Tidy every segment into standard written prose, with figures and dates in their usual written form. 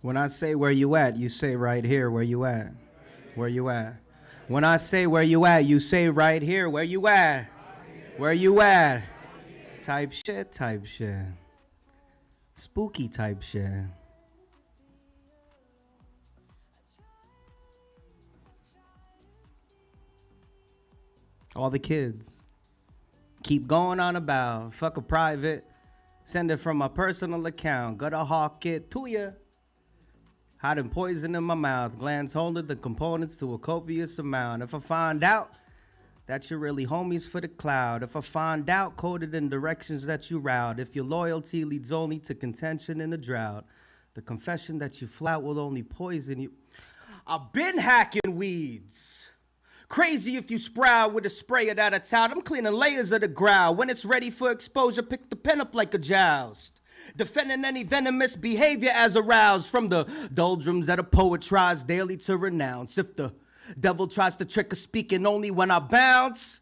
When I say where you at, you say right here. Where you at? Where you at? When I say where you at, you say right here. Where you at? Where you at? Type shit, type shit. Spooky type shit. All the kids. Keep going on about. Fuck a private. Send it from my personal account. Gotta hawk it to ya. Hiding poison in my mouth. Glands holding the components to a copious amount. If I find out that you're really homies for the cloud. If I find out coded in directions that you route. If your loyalty leads only to contention in a drought. The confession that you flout will only poison you. I've been hacking weeds. Crazy if you sprout with a sprayer that I tout. I'm cleaning layers of the ground. When it's ready for exposure, pick the pen up like a joust. Defending any venomous behavior as aroused from the doldrums that a poet tries daily to renounce. If the devil tries to trick us speaking only when I bounce,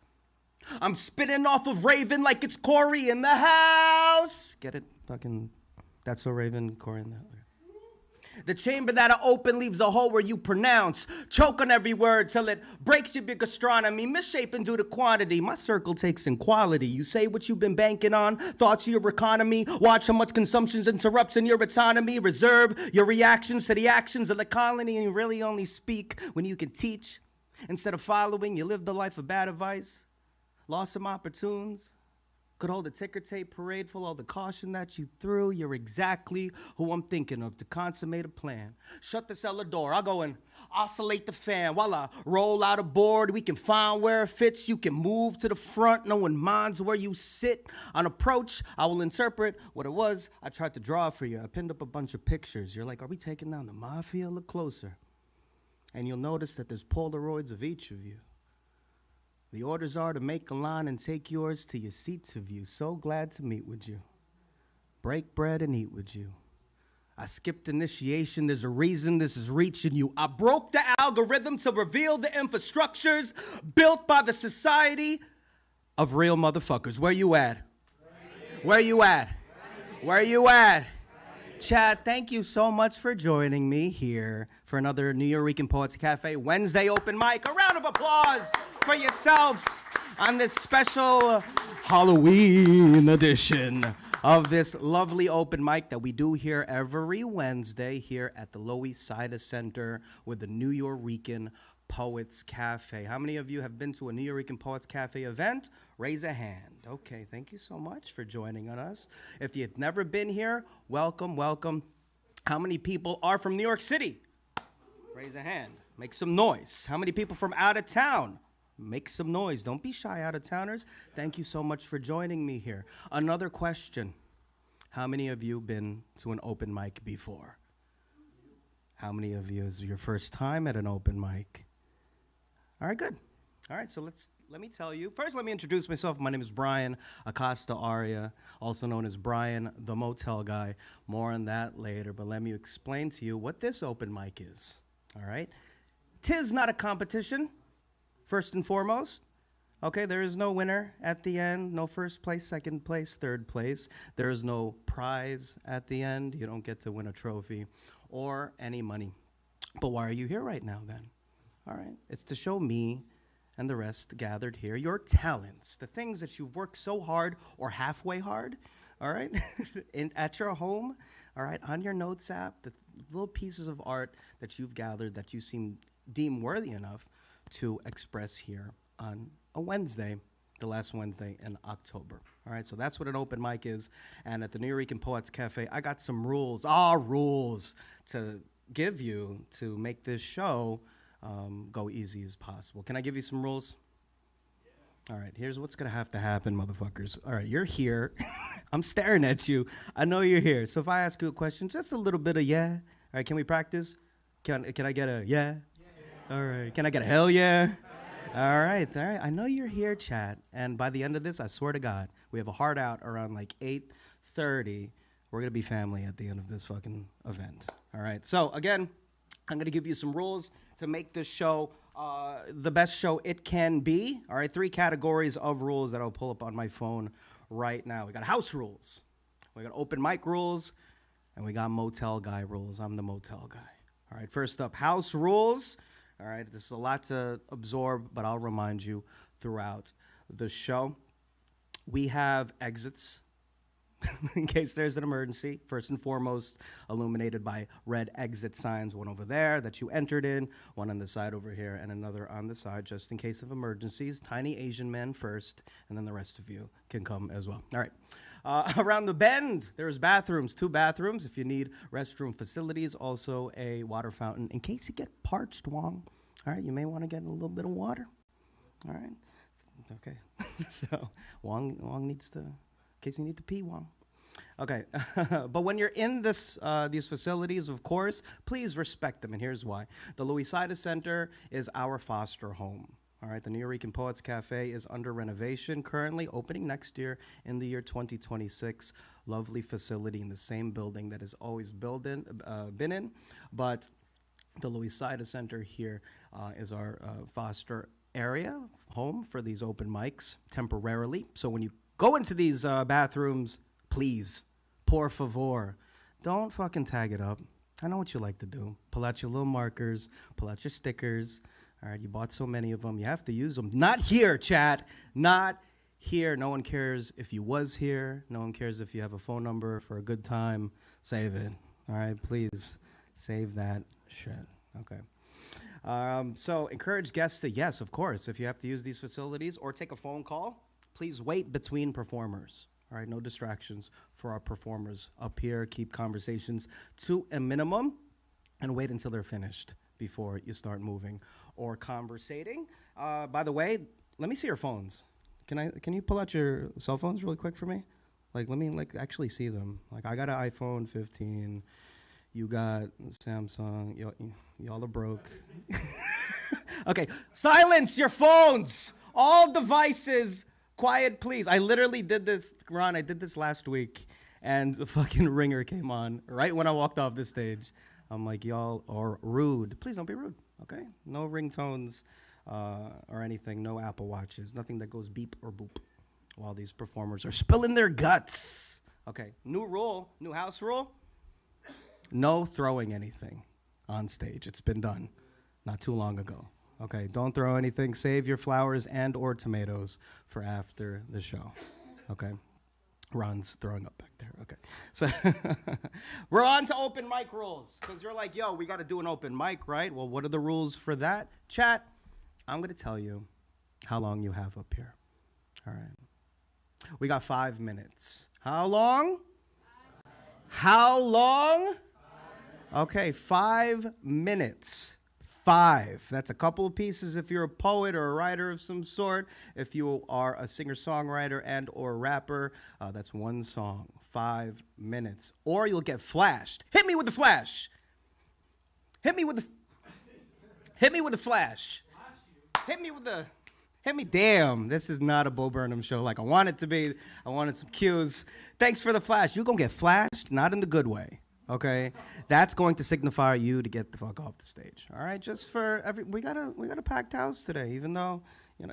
I'm spitting off of Raven like it's Corey in the house. Get it? Fucking, that's so Raven, Corey in the house. The chamber that I open leaves a hole where you pronounce. Choke on every word till it breaks your big astronomy. Misshapen due to quantity. My circle takes in quality. You say what you've been banking on. Thoughts of your economy. Watch how much consumption interrupts in your autonomy. Reserve your reactions to the actions of the colony. And you really only speak when you can teach. Instead of following, you live the life of bad advice. Lost some opportunities. Could hold a ticker tape parade full of the caution that you threw. You're exactly who I'm thinking of to consummate a plan. Shut the cellar door. I'll go and oscillate the fan while I roll out a board. We can find where it fits. You can move to the front. No one minds where you sit. On approach, I will interpret what it was I tried to draw for you. I pinned up a bunch of pictures. You're like, are we taking down the mafia? Look closer. And you'll notice that there's Polaroids of each of you. The orders are to make a line and take yours to your seats of you. So glad to meet with you. Break bread and eat with you. I skipped initiation. There's a reason this is reaching you. I broke the algorithm to reveal the infrastructures built by the society of real motherfuckers. Where you at? Where you at? Where you at? Chad, thank you so much for joining me here for another Nuyorican Poets Cafe Wednesday open mic. A round of applause for yourselves on this special Halloween edition of this lovely open mic that we do here every Wednesday here at the Loisaida Center with the Nuyorican Poets Cafe. How many of you have been to a Nuyorican Poets Cafe event? Raise a hand. Okay, thank you so much for joining us. If you've never been here, welcome, welcome. How many people are from New York City? Raise a hand. Make some noise. How many people from out of town? Make some noise. Don't be shy, out-of-towners. Thank you so much for joining me here. Another question. How many of you been to an open mic before? How many of you is your first time at an open mic? All right, good. All right, so let me tell you. First, let me introduce myself. My name is Bryan Acosta Arya, also known as Bryan the Motel Guy. More on that later, but let me explain to you what this open mic is. All right? 'Tis not a competition. First and foremost, okay, there is no winner at the end, no first place, second place, third place. There is no prize at the end. You don't get to win a trophy or any money. But why are you here right now then? All right, it's to show me and the rest gathered here your talents, the things that you've worked so hard or halfway hard, all right, at your home, all right, on your notes app, the little pieces of art that you've gathered that you deem worthy enough to express here on a Wednesday, the last Wednesday in October. All right, so that's what an open mic is. And at the Nuyorican Poets Cafe, I got some rules to give you to make this show go easy as possible. Can I give you some rules? Yeah. All right, here's what's gonna have to happen, motherfuckers. All right, you're here. I'm staring at you. I know you're here. So if I ask you a question, just a little bit of yeah. All right, can we practice? Can I get a yeah? All right, can I get a hell yeah? All right. I know you're here, chat. And by the end of this, I swear to God, we have a hard out around like 8:30. We're going to be family at the end of this fucking event. All right. So, again, I'm going to give you some rules to make this show the best show it can be. All right. 3 categories of rules that I'll pull up on my phone right now. We got house rules. We got open mic rules. And we got motel guy rules. I'm the motel guy. All right, first up, house rules. All right, this is a lot to absorb, but I'll remind you throughout the show. We have exits in case there's an emergency. First and foremost, illuminated by red exit signs, one over there that you entered in, one on the side over here, and another on the side just in case of emergencies. Tiny Asian man first, and then the rest of you can come as well. All right. Around the bend, there's bathrooms, 2 bathrooms. If you need restroom facilities, also a water fountain. In case you get parched, Wong, all right, you may want to get a little bit of water. All right. Okay. So Wong needs to, in case you need to pee, Wong. Okay. But when you're in these facilities, of course, please respect them. And here's why. The Loisaida Center is our foster home. All right, the Nuyorican Poets Cafe is under renovation, currently opening next year in the year 2026. Lovely facility in the same building that has always been in. But the Loisaida Center here is our foster area, home for these open mics temporarily. So when you go into these bathrooms, please, por favor, don't fucking tag it up. I know what you like to do. Pull out your little markers, pull out your stickers. All right, you bought so many of them, you have to use them. Not here, chat. Not here. No one cares if you was here. No one cares if you have a phone number for a good time. Save it. All right, please save that shit. Okay. So encourage guests to, yes, of course, if you have to use these facilities or take a phone call, please wait between performers. All right, no distractions for our performers up here. Keep conversations to a minimum and wait until they're finished before you start moving or conversating. By the way, let me see your phones. Can you pull out your cell phones really quick for me? Let me actually see them. I got an iPhone 15. You got Samsung. Y'all are broke. Okay, silence your phones. All devices, quiet, please. I literally did this, Ron. I did this last week, and the fucking ringer came on right when I walked off the stage. I'm like, y'all are rude. Please don't be rude, okay? No ringtones or anything. No Apple Watches. Nothing that goes beep or boop while these performers are spilling their guts. Okay, new rule, new house rule. No throwing anything on stage. It's been done not too long ago. Okay, don't throw anything. Save your flowers and or tomatoes for after the show. Okay. Ron's throwing up back there. Okay. So we're on to open mic rules. Because you're like, yo, we got to do an open mic, right? Well, what are the rules for that? Chat, I'm going to tell you how long you have up here. All right. We got 5 minutes. How long? How long? Okay, 5 minutes. 5. That's a couple of pieces if you're a poet or a writer of some sort. If you are a singer-songwriter and or rapper, that's 1 song. 5 minutes. Or you'll get flashed. Hit me with the flash. Hit me with the flash. Hit me. Damn, this is not a Bo Burnham show like I want it to be. I wanted some cues. Thanks for the flash. You're going to get flashed, not in the good way. Okay, that's going to signify you to get the fuck off the stage. All right, just for we got a packed house today. Even though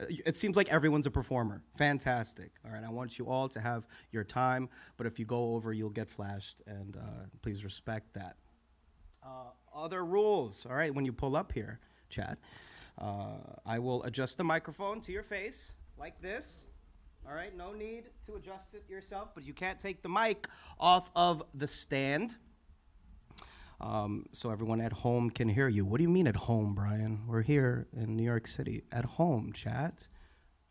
it seems like everyone's a performer. Fantastic. All right, I want you all to have your time. But if you go over, you'll get flashed, and please respect that. Other rules. All right, when you pull up here, Chad, I will adjust the microphone to your face like this. All right, no need to adjust it yourself, but you can't take the mic off of the stand. So everyone at home can hear you. What do you mean at home, Bryan? We're here in New York City. At home, chat.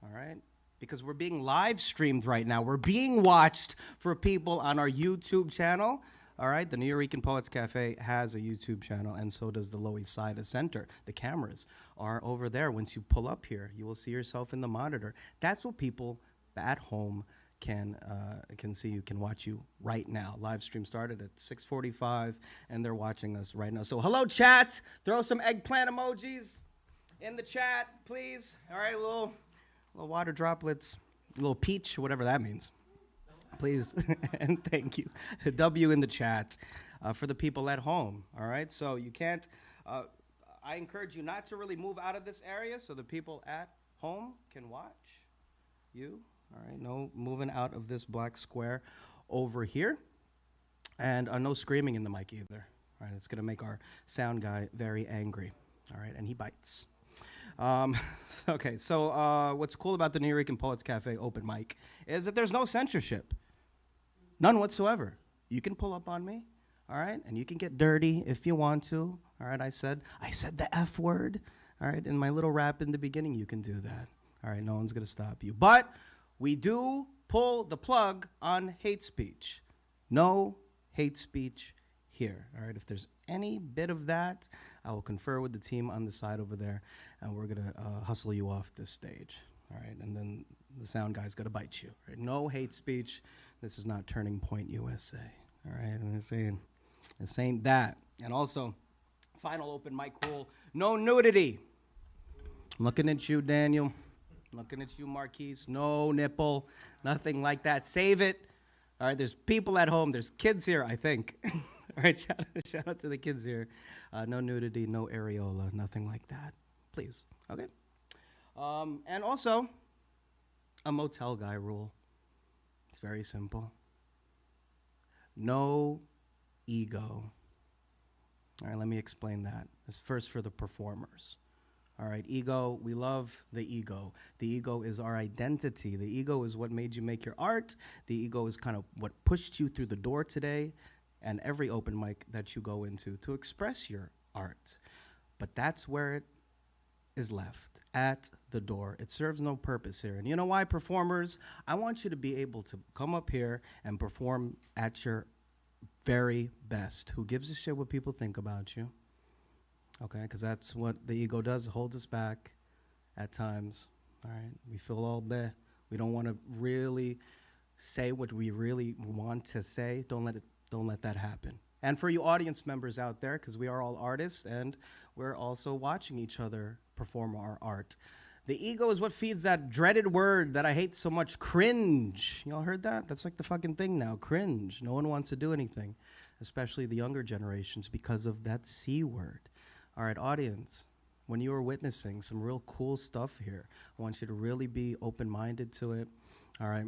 All right? Because we're being live streamed right now. We're being watched for people on our YouTube channel. All right? The Nuyorican Poets Cafe has a YouTube channel, and so does the Loisaida Center. The cameras are over there. Once you pull up here, you will see yourself in the monitor. That's what people at home can see you, can watch you right now. Live stream started at 6:45, and they're watching us right now. So hello, chat. Throw some eggplant emojis in the chat, please. All right, little water droplets, a little peach, whatever that means. Please, and thank you. A W in the chat for the people at home. All right, so you can't. I encourage you not to really move out of this area so the people at home can watch you. All right, no moving out of this black square over here. And no screaming in the mic either. All right, it's going to make our sound guy very angry. All right, and he bites. Okay, so what's cool about the Nuyorican Poets Cafe open mic is that there's no censorship. None whatsoever. You can pull up on me, all right? And you can get dirty if you want to. All right, I said the F word. All right, in my little rap in the beginning, you can do that. All right, no one's going to stop you. But we do pull the plug on hate speech. No hate speech here. All right, if there's any bit of that, I will confer with the team on the side over there, and we're going to hustle you off this stage. All right, and then the sound guy's going to bite you. Right? No hate speech. This is not Turning Point USA. All right, and I'm saying this ain't that. And also, final open mic rule, no nudity. I'm looking at you, Daniel. I'm looking at you, Marquis. No nipple, nothing like that. Save it. All right, there's people at home. There's kids here, I think. All right, shout out to the kids here. No nudity, no areola, nothing like that. Please, okay? And also, a motel guy rule. It's very simple. No ego. All right, let me explain that. It's first for the performers. All right, ego, we love the ego. The ego is our identity. The ego is what made you make your art. The ego is kind of what pushed you through the door today and every open mic that you go into to express your art. But that's where it is left, at the door. It serves no purpose here. And you know why, performers? I want you to be able to come up here and perform at your very best. Who gives a shit what people think about you? Okay, because that's what the ego does. It holds us back at times. All right, we feel all bleh. We don't want to really say what we really want to say. Don't let that happen. And for you audience members out there, because we are all artists and we're also watching each other perform our art. The ego is what feeds that dreaded word that I hate so much, cringe. Y'all heard that? That's like the fucking thing now, cringe. No one wants to do anything, especially the younger generations, because of that C word. All right, audience, when you are witnessing some real cool stuff here, I want you to really be open-minded to it. All right,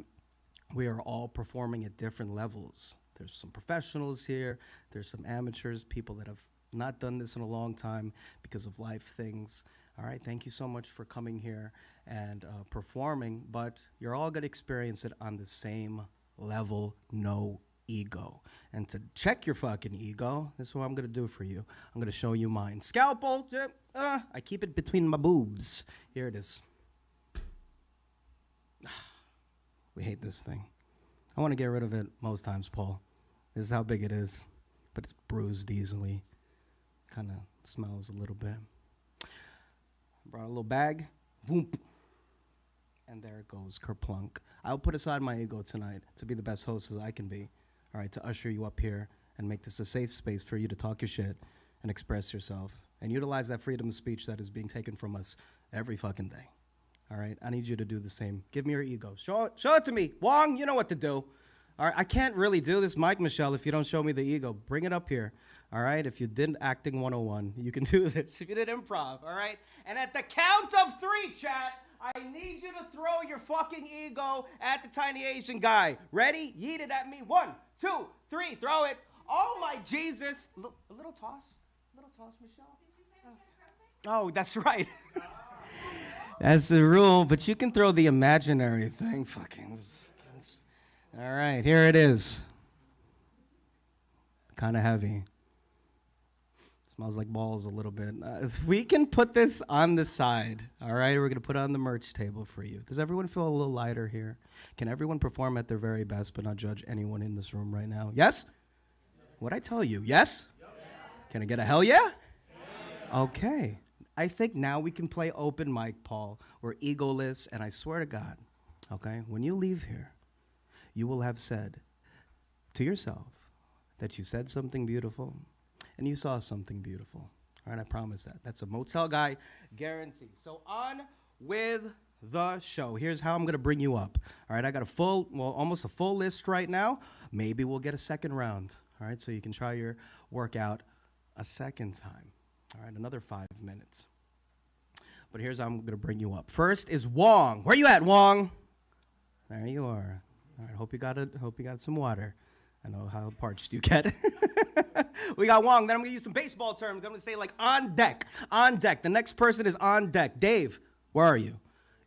we are all performing at different levels. There's some professionals here. There's some amateurs, people that have not done this in a long time because of life things. All right, thank you so much for coming here and performing, but you're all going to experience it on the same level, no ego. And to check your fucking ego, this is what I'm going to do for you. I'm going to show you mine. Scalpel, I keep it between my boobs. Here it is. We hate this thing. I want to get rid of it most times, Paul. This is how big it is, but it's bruised easily. Kind of smells a little bit. Brought a little bag. Voomp. And there it goes, kerplunk. I'll put aside my ego tonight to be the best host as I can be. All right, to usher you up here and make this a safe space for you to talk your shit and express yourself and utilize that freedom of speech that is being taken from us every fucking day. All right, I need you to do the same. Give me your ego. Show it to me. Wong, you know what to do. All right, I can't really do this, Mike Michelle, if you don't show me the ego. Bring it up here. All right, if you did acting 101, you can do this. If you did improv, all right? And at the count of 3, chat, I need you to throw your fucking ego at the tiny Asian guy. Ready? Yeet it at me. 1, 2, 3. Throw it. Oh, my Jesus. A little toss. A little toss, Michelle. Oh, that's right. That's the rule, but you can throw the imaginary thing. Fucking. All right, here it is. Kind of heavy. Smells like balls a little bit. We can put this on the side, all right? We're going to put it on the merch table for you. Does everyone feel a little lighter here? Can everyone perform at their very best but not judge anyone in this room right now? Yes? What'd I tell you? Yes? Can I get a hell yeah? Okay. I think now we can play open mic, Paul. We're egoless, and I swear to God, okay, when you leave here, you will have said to yourself that you said something beautiful and you saw something beautiful. All right, I promise that. That's a motel guy guarantee. So on with the show. Here's how I'm going to bring you up. All right, I got almost a full list right now. Maybe we'll get a second round. All right, so you can try your workout a second time. All right, another 5 minutes. But here's how I'm going to bring you up. First is Wong. Where you at, Wong? There you are. All right, hope you got some water. I know how parched you get. We got Wong. Then I'm going to use some baseball terms. I'm going to say like on deck. On deck. The next person is on deck. Dave, where are you?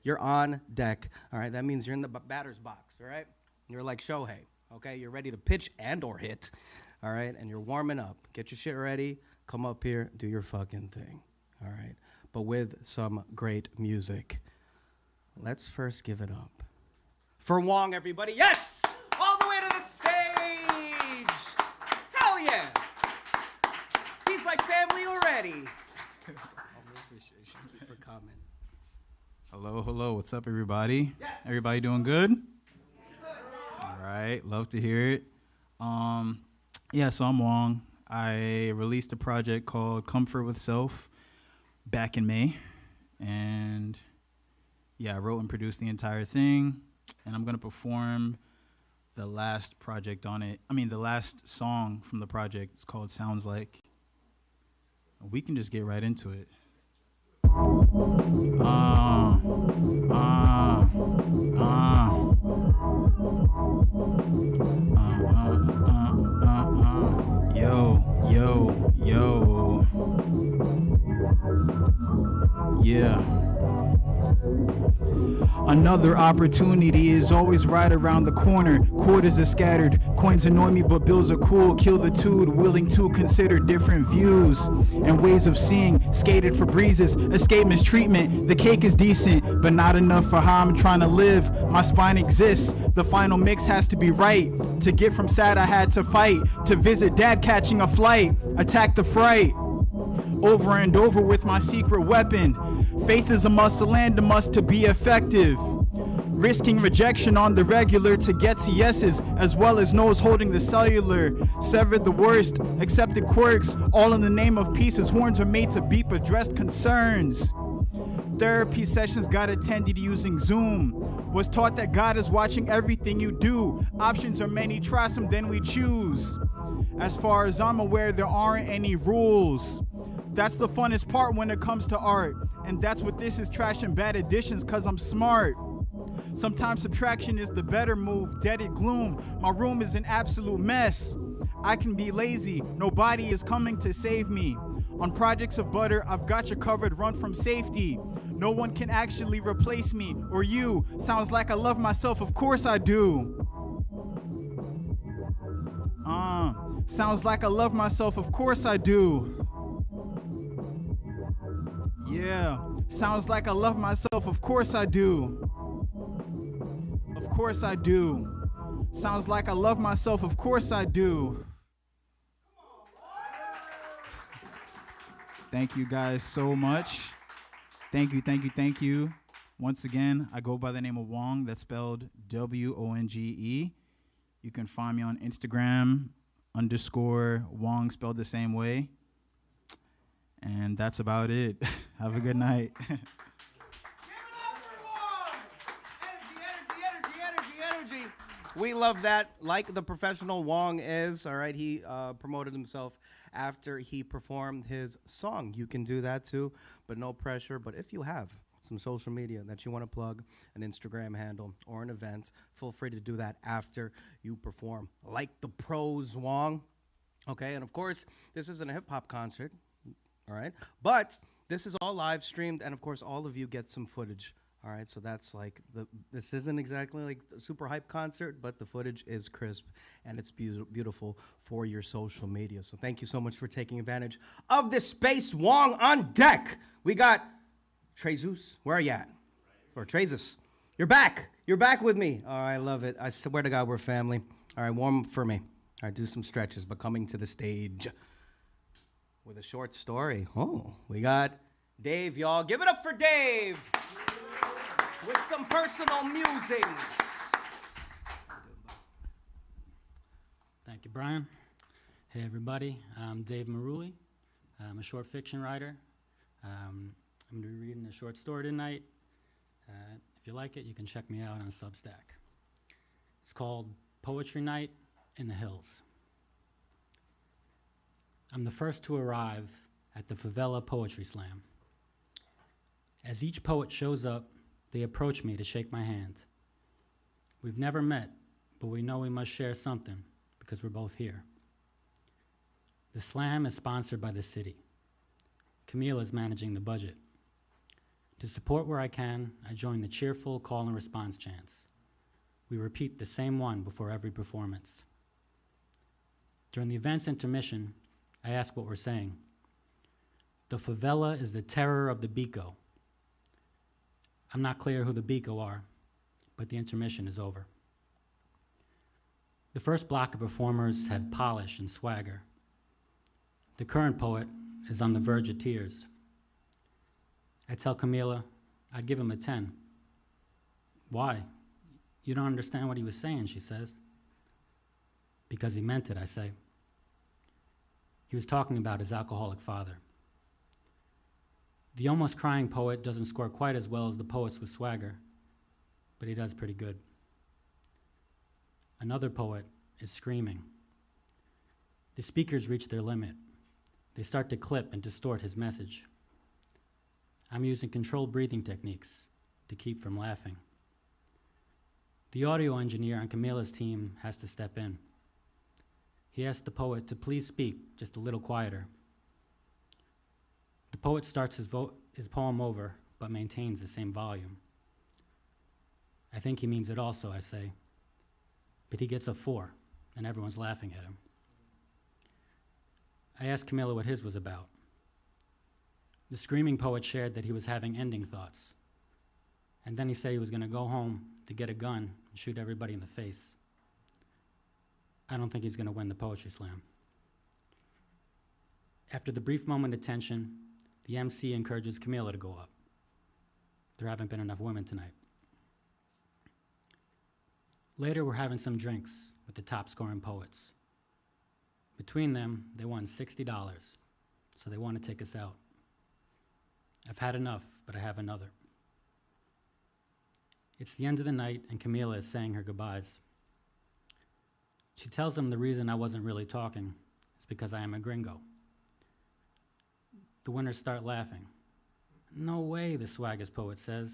You're on deck. All right. That means you're in the batter's box. All right. You're like Shohei. Okay. You're ready to pitch and or hit. All right. And you're warming up. Get your shit ready. Come up here. Do your fucking thing. All right. But with some great music. Let's first give it up for Wong, everybody. Yes! All the way to the stage! Hell yeah! He's like family already. Appreciation for coming. Hello. What's up, everybody? Yes. Everybody doing good? All right. Love to hear it. So I'm Wong. I released a project called Comfort with Self back in May. And I wrote and produced the entire thing. And I'm going to perform the last project on it. The last song from the project. It's called Sounds Like. We can just get right into it. Yo. Yeah. Another opportunity is always right around the corner. Quarters are scattered, coins annoy me, but bills are cool. Kill the dude, willing to consider different views and ways of seeing. Skated for breezes, escape mistreatment. The cake is decent, but not enough for how I'm trying to live. My spine exists, the final mix has to be right. To get from sad, I had to fight. To visit dad catching a flight, attack the fright. Over and over with my secret weapon. Faith is a muscle and a must to be effective. Risking rejection on the regular to get to yeses, as well as no's holding the cellular. Severed the worst, accepted quirks, all in the name of peace as horns are made to beep addressed concerns. Therapy sessions got attended using Zoom. Was taught that God is watching everything you do. Options are many, try some, then we choose. As far as I'm aware, there aren't any rules. That's the funnest part when it comes to art. And that's what this is, trash and bad additions, cause I'm smart. Sometimes subtraction is the better move, deaded gloom. My room is an absolute mess. I can be lazy, nobody is coming to save me. On projects of butter, I've got you covered, run from safety. No one can actually replace me or you. Sounds like I love myself, of course I do. Sounds like I love myself, of course I do. Yeah, sounds like I love myself, of course I do. Of course I do. Sounds like I love myself, of course I do. Thank you guys so much. Thank you. Once again, I go by the name of Wong, that's spelled W-O-N-G-E. You can find me on Instagram, _Wong, spelled the same way. And that's about it. Have a good night. Give it up for Wong! Energy. We love that. Like the professional Wong is, all right, he promoted himself after he performed his song. You can do that too, but no pressure. But if you have some social media that you want to plug, an Instagram handle or an event, feel free to do that after you perform. Like the pros, Wong. Okay, and of course, this isn't a hip-hop concert. All right, but this is all live streamed, and of course, all of you get some footage. All right, so that's like this isn't exactly like a super hype concert, but the footage is crisp and it's beautiful for your social media. So thank you so much for taking advantage of this space. Wong on deck. We got Treyzis. Where are you at? Or Treyzis. You're back. You're back with me. Oh, I love it. I swear to God, we're family. All right, warm for me. All right, do some stretches, but coming to the stage with a short story. Oh, we got Dave, y'all. Give it up for Dave with some personal musings. Thank you, Bryan. Hey, everybody. I'm Dave Marulli. I'm a short fiction writer. I'm going to be reading a short story tonight. If you like it, you can check me out on Substack. It's called Poetry Night in the Hills. I'm the first to arrive at the Favela Poetry Slam. As each poet shows up, they approach me to shake my hand. We've never met, but we know we must share something, because we're both here. The slam is sponsored by the city. Camille is managing the budget. To support where I can, I join the cheerful call and response chants. We repeat the same one before every performance. During the event's intermission, I ask what we're saying. The favela is the terror of the Bico. I'm not clear who the Bico are, but the intermission is over. The first block of performers had polish and swagger. The current poet is on the verge of tears. I tell Camila I'd give him a 10. Why? You don't understand what he was saying, she says. Because he meant it, I say. He was talking about his alcoholic father. The almost crying poet doesn't score quite as well as the poets with swagger, but he does pretty good. Another poet is screaming. The speakers reach their limit. They start to clip and distort his message. I'm using controlled breathing techniques to keep from laughing. The audio engineer on Camila's team has to step in. He asks the poet to please speak just a little quieter. The poet starts his poem over, but maintains the same volume. I think he means it also, I say. But he gets a 4, and everyone's laughing at him. I asked Camila what his was about. The screaming poet shared that he was having ending thoughts. And then he said he was going to go home to get a gun and shoot everybody in the face. I don't think he's going to win the poetry slam. After the brief moment of tension, the MC encourages Camila to go up. There haven't been enough women tonight. Later, we're having some drinks with the top scoring poets. Between them, they won $60, so they want to take us out. I've had enough, but I have another. It's the end of the night, and Camila is saying her goodbyes. She tells them the reason I wasn't really talking is because I am a gringo. The winners start laughing. No way, the swaggest poet says.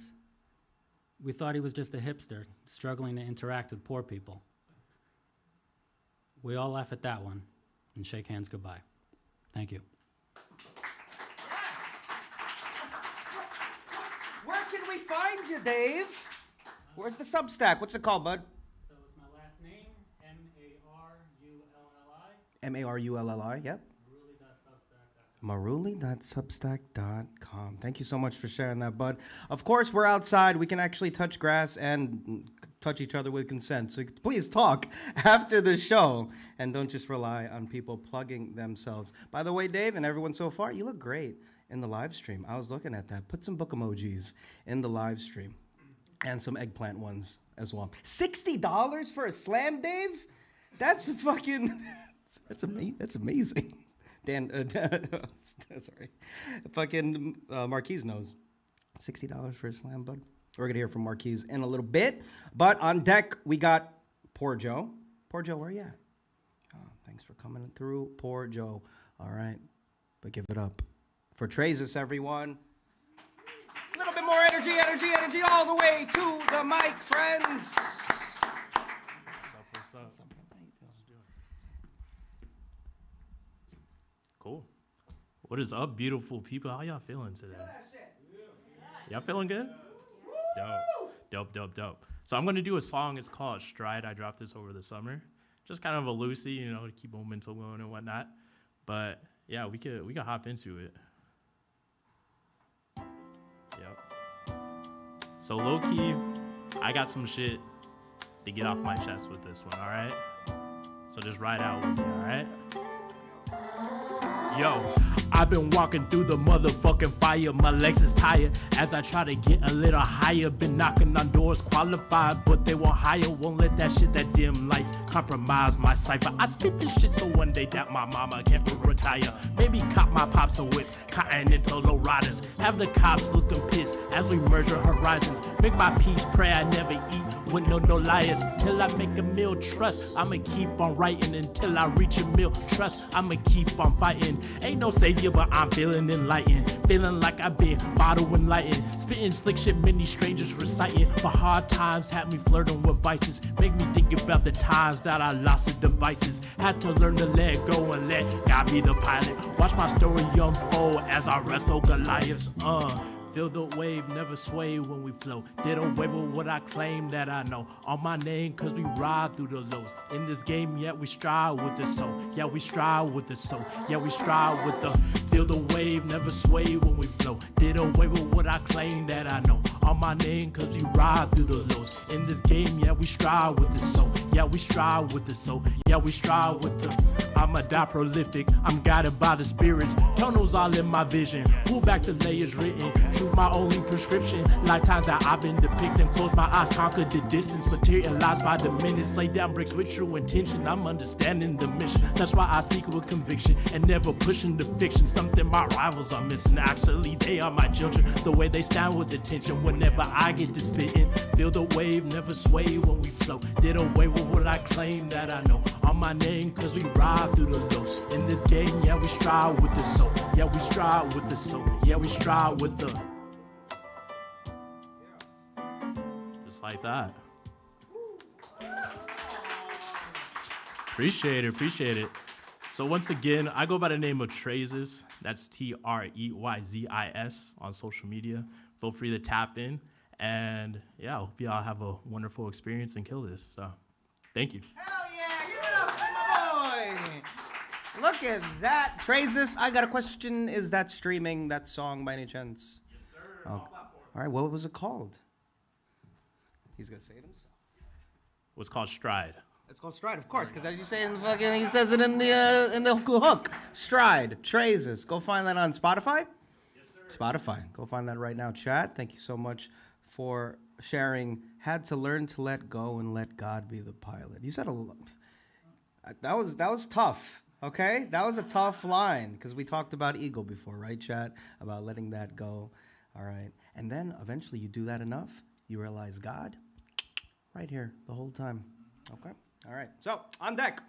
We thought he was just a hipster, struggling to interact with poor people. We all laugh at that one and shake hands goodbye. Thank you. Where can we find you, Dave? Where's the Substack? What's it called, bud? So it's my last name, M-A-R-U-L-L-I. M-A-R-U-L-L-I, yep. Marulli.substack.com. Thank you so much for sharing that, bud. Of course, we're outside. We can actually touch grass and touch each other with consent. So please talk after the show and don't just rely on people plugging themselves. By the way, Dave and everyone so far, you look great in the live stream. I was looking at that. Put some book emojis in the live stream and some eggplant ones as well. $60 for a slam, Dave? That's fucking, that's amazing. Sorry. Fucking Marquis knows. $60 for a slam, bud. We're going to hear from Marquis in a little bit. But on deck, we got Poor Joe. Poor Joe, where you at? Oh, thanks for coming through, Poor Joe. All right. But give it up for Treyzis, everyone. A little bit more energy all the way to the mic, friends. What's up? Cool. What is up, beautiful people? How y'all feeling today? Y'all feeling good? Dope. So I'm gonna do a song. It's called Stride. I dropped this over the summer. Just kind of a loosey, to keep momentum going and whatnot. But yeah, we could hop into it. Yep. So low key, I got some shit to get off my chest with this one. All right. So just ride out with me. All right. Yo, I've been walking through the motherfucking fire. My legs is tired as I try to get a little higher. Been knocking on doors qualified, but they won't hire. Won't let that shit, that dim lights compromise my cipher. I spit this shit so one day that my mama can't retire. Maybe cop my pops a whip, cotton into low riders. Have the cops looking pissed as we merge our horizons. Make my peace, pray I never eat with no liars. Till I make a meal, trust. I'ma keep on writing until I reach a meal, trust. I'ma keep on fighting. Ain't no savior, but I'm feeling enlightened. Feeling like I've been bottled and lightened. Spitting slick shit, many strangers reciting. But hard times had me flirting with vices. Make me think about the times that I lost the devices. Had to learn to let go and let God be the pilot. Watch my story unfold as I wrestle Goliaths. Feel the wave, never sway when we flow. Did away with what I claim that I know. On my name, cause we ride through the lows. In this game, yet we strive with the soul. Yeah, we strive with the soul. Yeah, we strive with the. Feel the wave, never sway when we flow. Did away with what I claim that I know. On my name, cause we ride through the lows. In this game, yeah, we strive with the soul. Yeah, we strive with the soul. Yeah, we strive with the. I'm a die prolific. I'm guided by the spirits. Tunnels all in my vision. Pull back the layers written. Truth my only prescription. Lifetimes that I've been depicting. Close my eyes, conquer the distance. Materialized by the minutes. Lay down bricks with true intention. I'm understanding the mission. That's why I speak with conviction and never pushing the fiction. Something my rivals are missing. Actually, they are my children. The way they stand with attention whenever I get to spitting. Feel the wave, never sway when we flow. Did away with what I claim that I know. On my name, cause we ride through the lows. In this game, yeah, we strive with the soul. Yeah, we strive with the soul. Yeah, we strive with the. Just like that. Appreciate it. So once again, I go by the name of Treyzis. That's Treyzis on social media. Feel free to tap in. And yeah, I hope y'all have a wonderful experience and kill this. So thank you. Hell yeah, give it up for my boy. Look at that. Treyzis, I got a question. Is that streaming, that song, by any chance? Yes, sir. Oh. All right, what was it called? He's going to say it himself. It was called Stride. It's called Stride, of course, because as you say in the fucking, he says it in the hook. Stride, Treyzis. Go find that on Spotify? Yes, sir. Spotify. Go find that right now, chat. Thank you so much for sharing. Had to learn to let go and let God be the pilot. You said a lot. That was tough. Okay, that was a tough line because we talked about ego before, right, chat? About letting that go. All right, and then eventually you do that enough, you realize God, right here the whole time. Okay. All right. So on deck,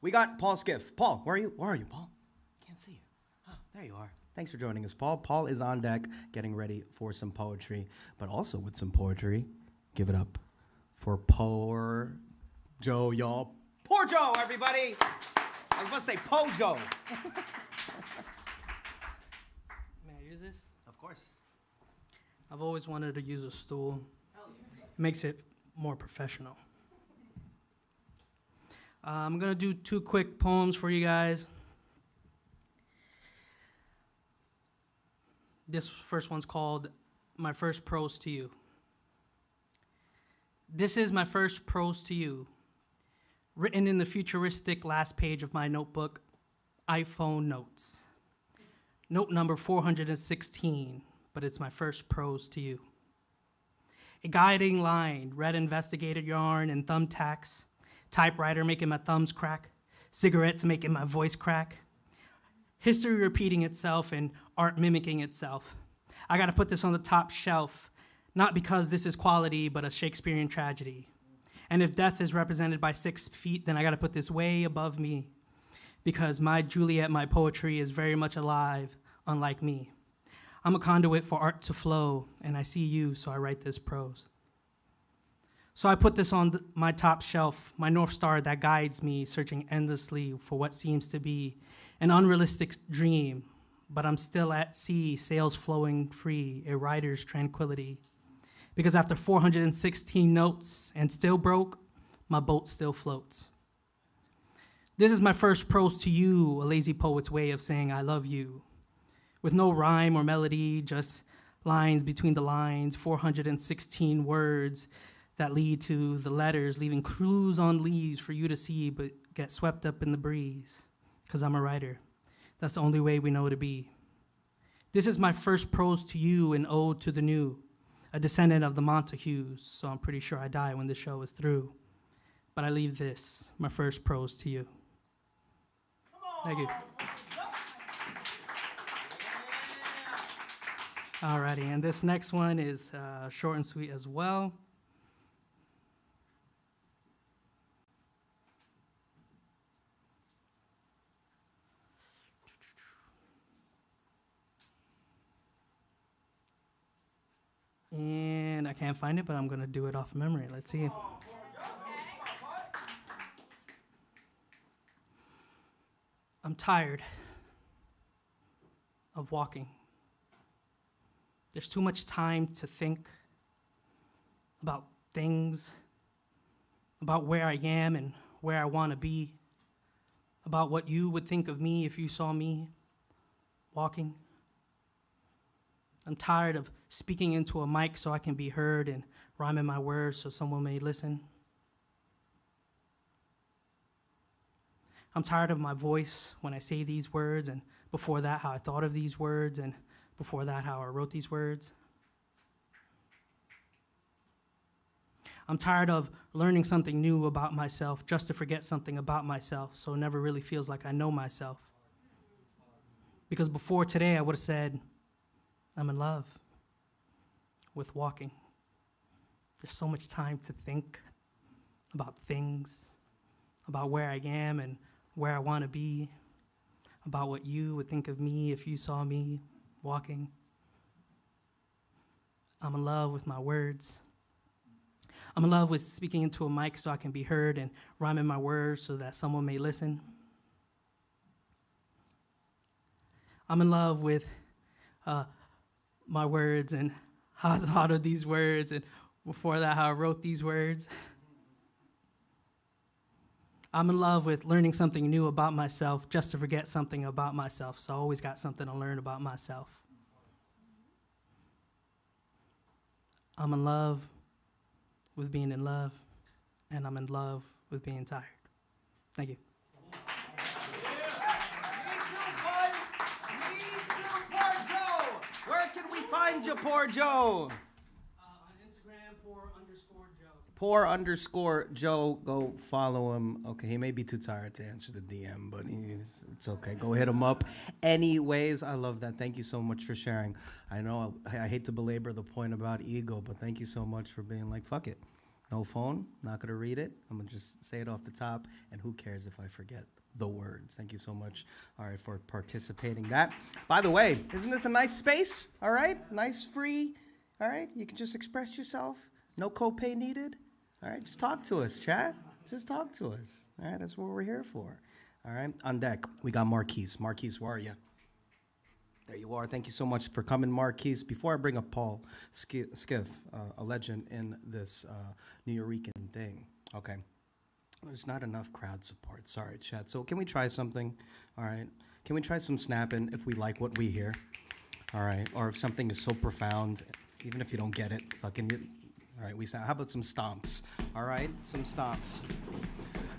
we got Paul Skiff. Paul, where are you? Where are you, Paul? Can't see you. Oh, there you are. Thanks for joining us, Paul. Paul is on deck getting ready for some poetry, but also with some poetry. Give it up for Poor Joe, y'all. Poor Joe, everybody. I was about to say Pojo. May I use this? Of course. I've always wanted to use a stool. Makes it more professional. I'm going to do 2 quick poems for you guys. This first one's called My First Prose to You. This is my first prose to you, written in the futuristic last page of my notebook, iPhone Notes. Note number 416, but it's my first prose to you. A guiding line, red investigated yarn and thumbtacks, typewriter making my thumbs crack, cigarettes making my voice crack, history repeating itself and art mimicking itself. I gotta put this on the top shelf, not because this is quality, but a Shakespearean tragedy. And if death is represented by 6 feet, then I gotta put this way above me, because my Juliet, my poetry is very much alive, unlike me. I'm a conduit for art to flow, and I see you, so I write this prose. So I put this on my top shelf, my North Star that guides me, searching endlessly for what seems to be an unrealistic dream, but I'm still at sea, sails flowing free, a rider's tranquility. Because after 416 notes and still broke, my boat still floats. This is my first prose to you, a lazy poet's way of saying I love you. With no rhyme or melody, just lines between the lines, 416 words that lead to the letters, leaving clues on leaves for you to see, but get swept up in the breeze. Because I'm a writer. That's the only way we know to be. This is my first prose to you, an ode to the new, a descendant of the Montagues, so I'm pretty sure I die when this show is through. But I leave this, my first prose to you. Thank you. Yeah. Alrighty, and this next one is short and sweet as well. can't find it, but I'm going to do it off memory. Let's see. I'm tired of walking. There's too much time to think about things, about where I am and where I want to be, about what you would think of me if you saw me walking. I'm tired of speaking into a mic so I can be heard and rhyming my words so someone may listen. I'm tired of my voice when I say these words, and before that, how I thought of these words, and before that, how I wrote these words. I'm tired of learning something new about myself just to forget something about myself, so it never really feels like I know myself. Because before today, I would have said, I'm in love with walking. There's so much time to think about things, about where I am and where I want to be, about what you would think of me if you saw me walking. I'm in love with my words. I'm in love with speaking into a mic so I can be heard and rhyming my words so that someone may listen. I'm in love with my words and how I thought of these words, and before that, how I wrote these words. I'm in love with learning something new about myself just to forget something about myself, so I always got something to learn about myself. I'm in love with being in love, and I'm in love with being tired. Thank you. Where can we find you, Poor Joe? On Instagram, _Joe. _Joe. Go follow him. Okay, he may be too tired to answer the DM, but it's okay. Go hit him up. Anyways, I love that. Thank you so much for sharing. I know I hate to belabor the point about ego, but thank you so much for being like, fuck it. No phone, not going to read it. I'm going to just say it off the top, and who cares if I forget the words. Thank you so much, all right, for participating that. By the way, isn't this a nice space? All right, nice, free, all right? You can just express yourself. No copay needed. All right, just talk to us, chat. Just talk to us. All right, that's what we're here for. All right, on deck, we got Marquis. Marquis, where are you? There you are. Thank you so much for coming, Marquis. Before I bring up Paul Skiff, a legend in this Nuyorican thing, okay, there's not enough crowd support. Sorry, chat. So can we try something? All right. Can we try some snapping if we like what we hear? All right. Or if something is so profound, even if you don't get it, fucking. All right. How about some stomps? All right. Some stomps.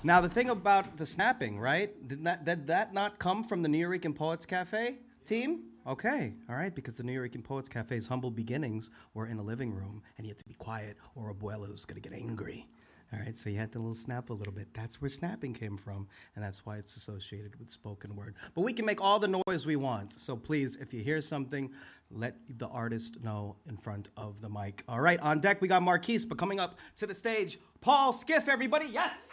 Now the thing about the snapping, right? Did that not come from the Nuyorican Poets Cafe team? Okay, all right, because the Nuyorican Poets Cafe's humble beginnings were in a living room, and you had to be quiet, or Abuela was going to get angry. All right, so you had to little snap a little bit. That's where snapping came from, and that's why it's associated with spoken word. But we can make all the noise we want, so please, if you hear something, let the artist know in front of the mic. All right, on deck, we got Marquis, but coming up to the stage, Paul Skiff, everybody. Yes!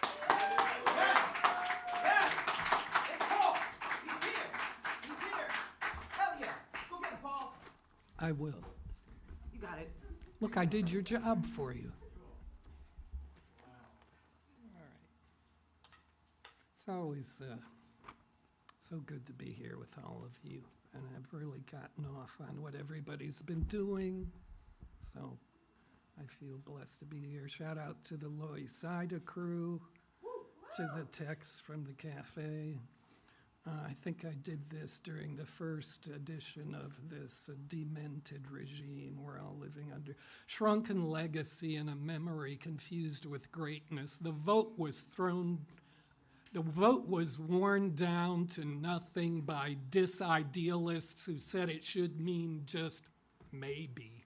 I will. You got it. Look, I did your job for you. All right. It's always so good to be here with all of you, and I've really gotten off on what everybody's been doing, so I feel blessed to be here. Shout out to the Loisaida crew, to the techs from the cafe. I think I did this during the first edition of this demented regime we're all living under. Shrunken legacy and a memory confused with greatness. The vote was worn down to nothing by disidealists who said it should mean just maybe.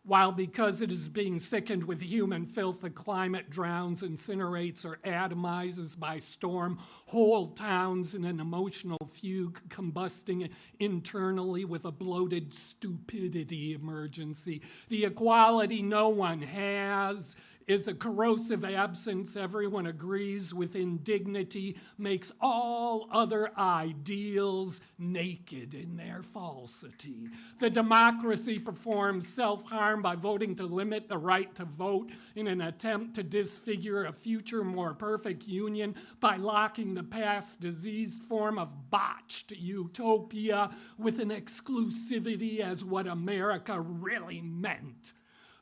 While because it is being sickened with human filth, the climate drowns, incinerates, or atomizes by storm whole towns in an emotional fugue, combusting internally with a bloated stupidity emergency. The equality no one has is a corrosive absence everyone agrees with indignity, makes all other ideals naked in their falsity. The democracy performs self-harm by voting to limit the right to vote in an attempt to disfigure a future more perfect union by locking the past diseased form of botched utopia with an exclusivity as what America really meant.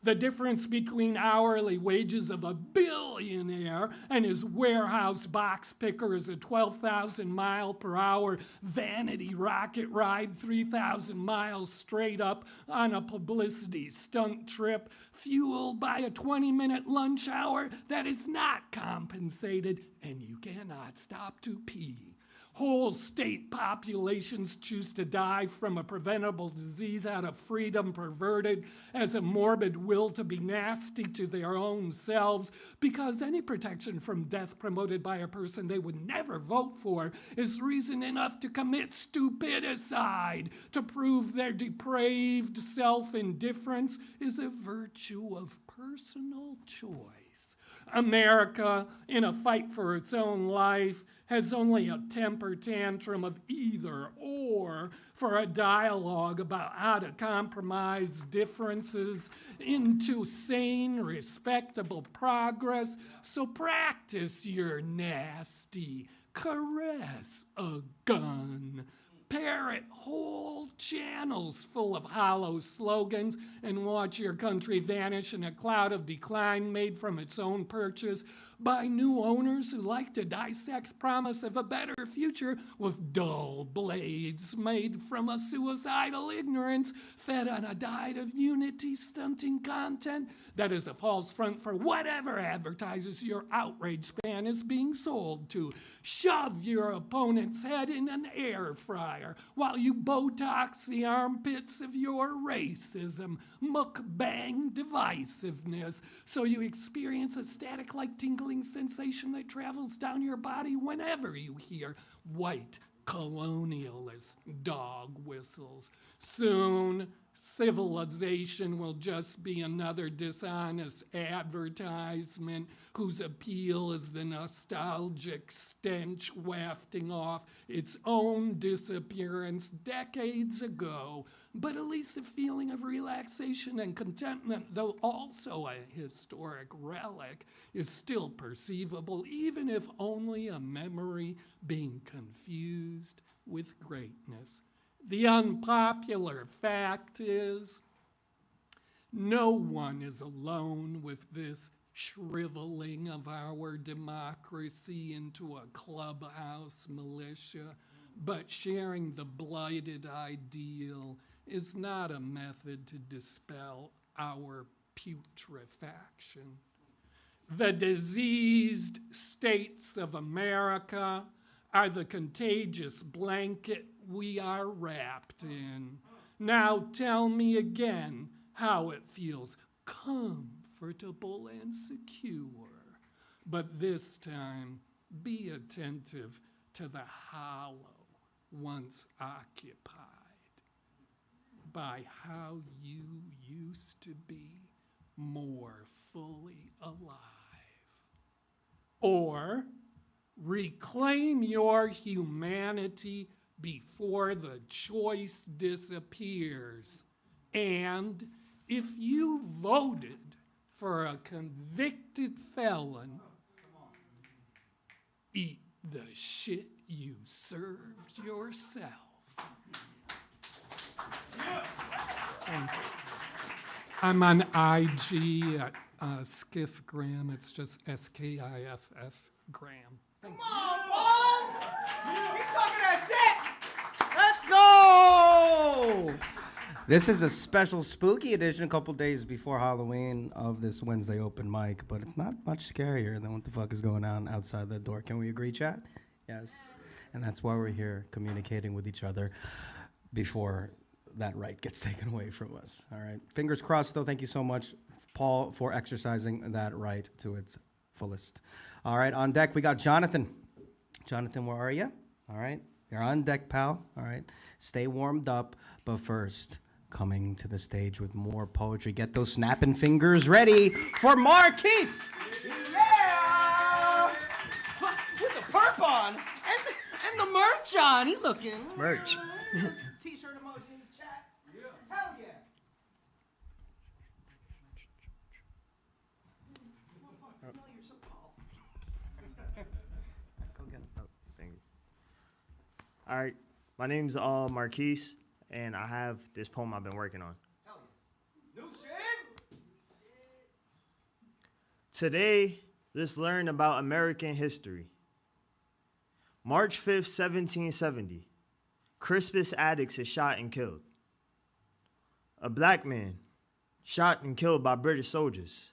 The difference between hourly wages of a billionaire and his warehouse box picker is a 12,000 mile per hour vanity rocket ride 3,000 miles straight up on a publicity stunt trip fueled by a 20-minute lunch hour that is not compensated and you cannot stop to pee. Whole state populations choose to die from a preventable disease out of freedom perverted as a morbid will to be nasty to their own selves because any protection from death promoted by a person they would never vote for is reason enough to commit stupidicide. To prove their depraved self-indifference is a virtue of personal choice. America, in a fight for its own life, has only a temper tantrum of either or for a dialogue about how to compromise differences into sane, respectable progress. So practice your nasty, caress a gun. Parrot whole channels full of hollow slogans and watch your country vanish in a cloud of decline made from its own purchase by new owners who like to dissect promise of a better future with dull blades made from a suicidal ignorance fed on a diet of unity stunting content that is a false front for whatever advertisers your outrage span is being sold to. Shove your opponent's head in an air fryer while you Botox the armpits of your racism, mukbang divisiveness, so you experience a static-like tingling sensation that travels down your body whenever you hear white colonialist dog whistles. Soon, civilization will just be another dishonest advertisement whose appeal is the nostalgic stench wafting off its own disappearance decades ago. But at least the feeling of relaxation and contentment, though also a historic relic, is still perceivable, even if only a memory being confused with greatness. The unpopular fact is, no one is alone with this shriveling of our democracy into a clubhouse militia, but sharing the blighted ideal is not a method to dispel our putrefaction. The diseased states of America are the contagious blanket we are wrapped in. Now tell me again how it feels comfortable and secure. But this time, be attentive to the hollow once occupied by how you used to be more fully alive. Or reclaim your humanity before the choice disappears. And if you voted for a convicted felon, eat the shit you served yourself. I'm on IG at Skiff Graham. It's just Skiff Graham. Come on, Paul! Keep talking that shit! Let's go! This is a special spooky edition a couple days before Halloween of this Wednesday open mic, but it's not much scarier than what the fuck is going on outside that door. Can we agree, chat? Yes. And that's why we're here communicating with each other before that right gets taken away from us. All right. Fingers crossed, though. Thank you so much, Paul, for exercising that right to its fullest. All right. On deck, we got Jonathan. Jonathan, where are you? All right. You're on deck, pal. All right. Stay warmed up. But first, coming to the stage with more poetry. Get those snapping fingers ready for Marquis. Yeah! With the perp on and the merch on. He looking. It's merch. T-shirt emoji in the chat. Yeah. Hell yeah. No, you're so tall. Go get him. Oh, thank you. All right. My name's Marquis, and I have this poem I've been working on. Hell yeah. New shit. Today, let's learn about American history. March 5th, 1770. Crispus Attucks is shot and killed. A black man shot and killed by British soldiers.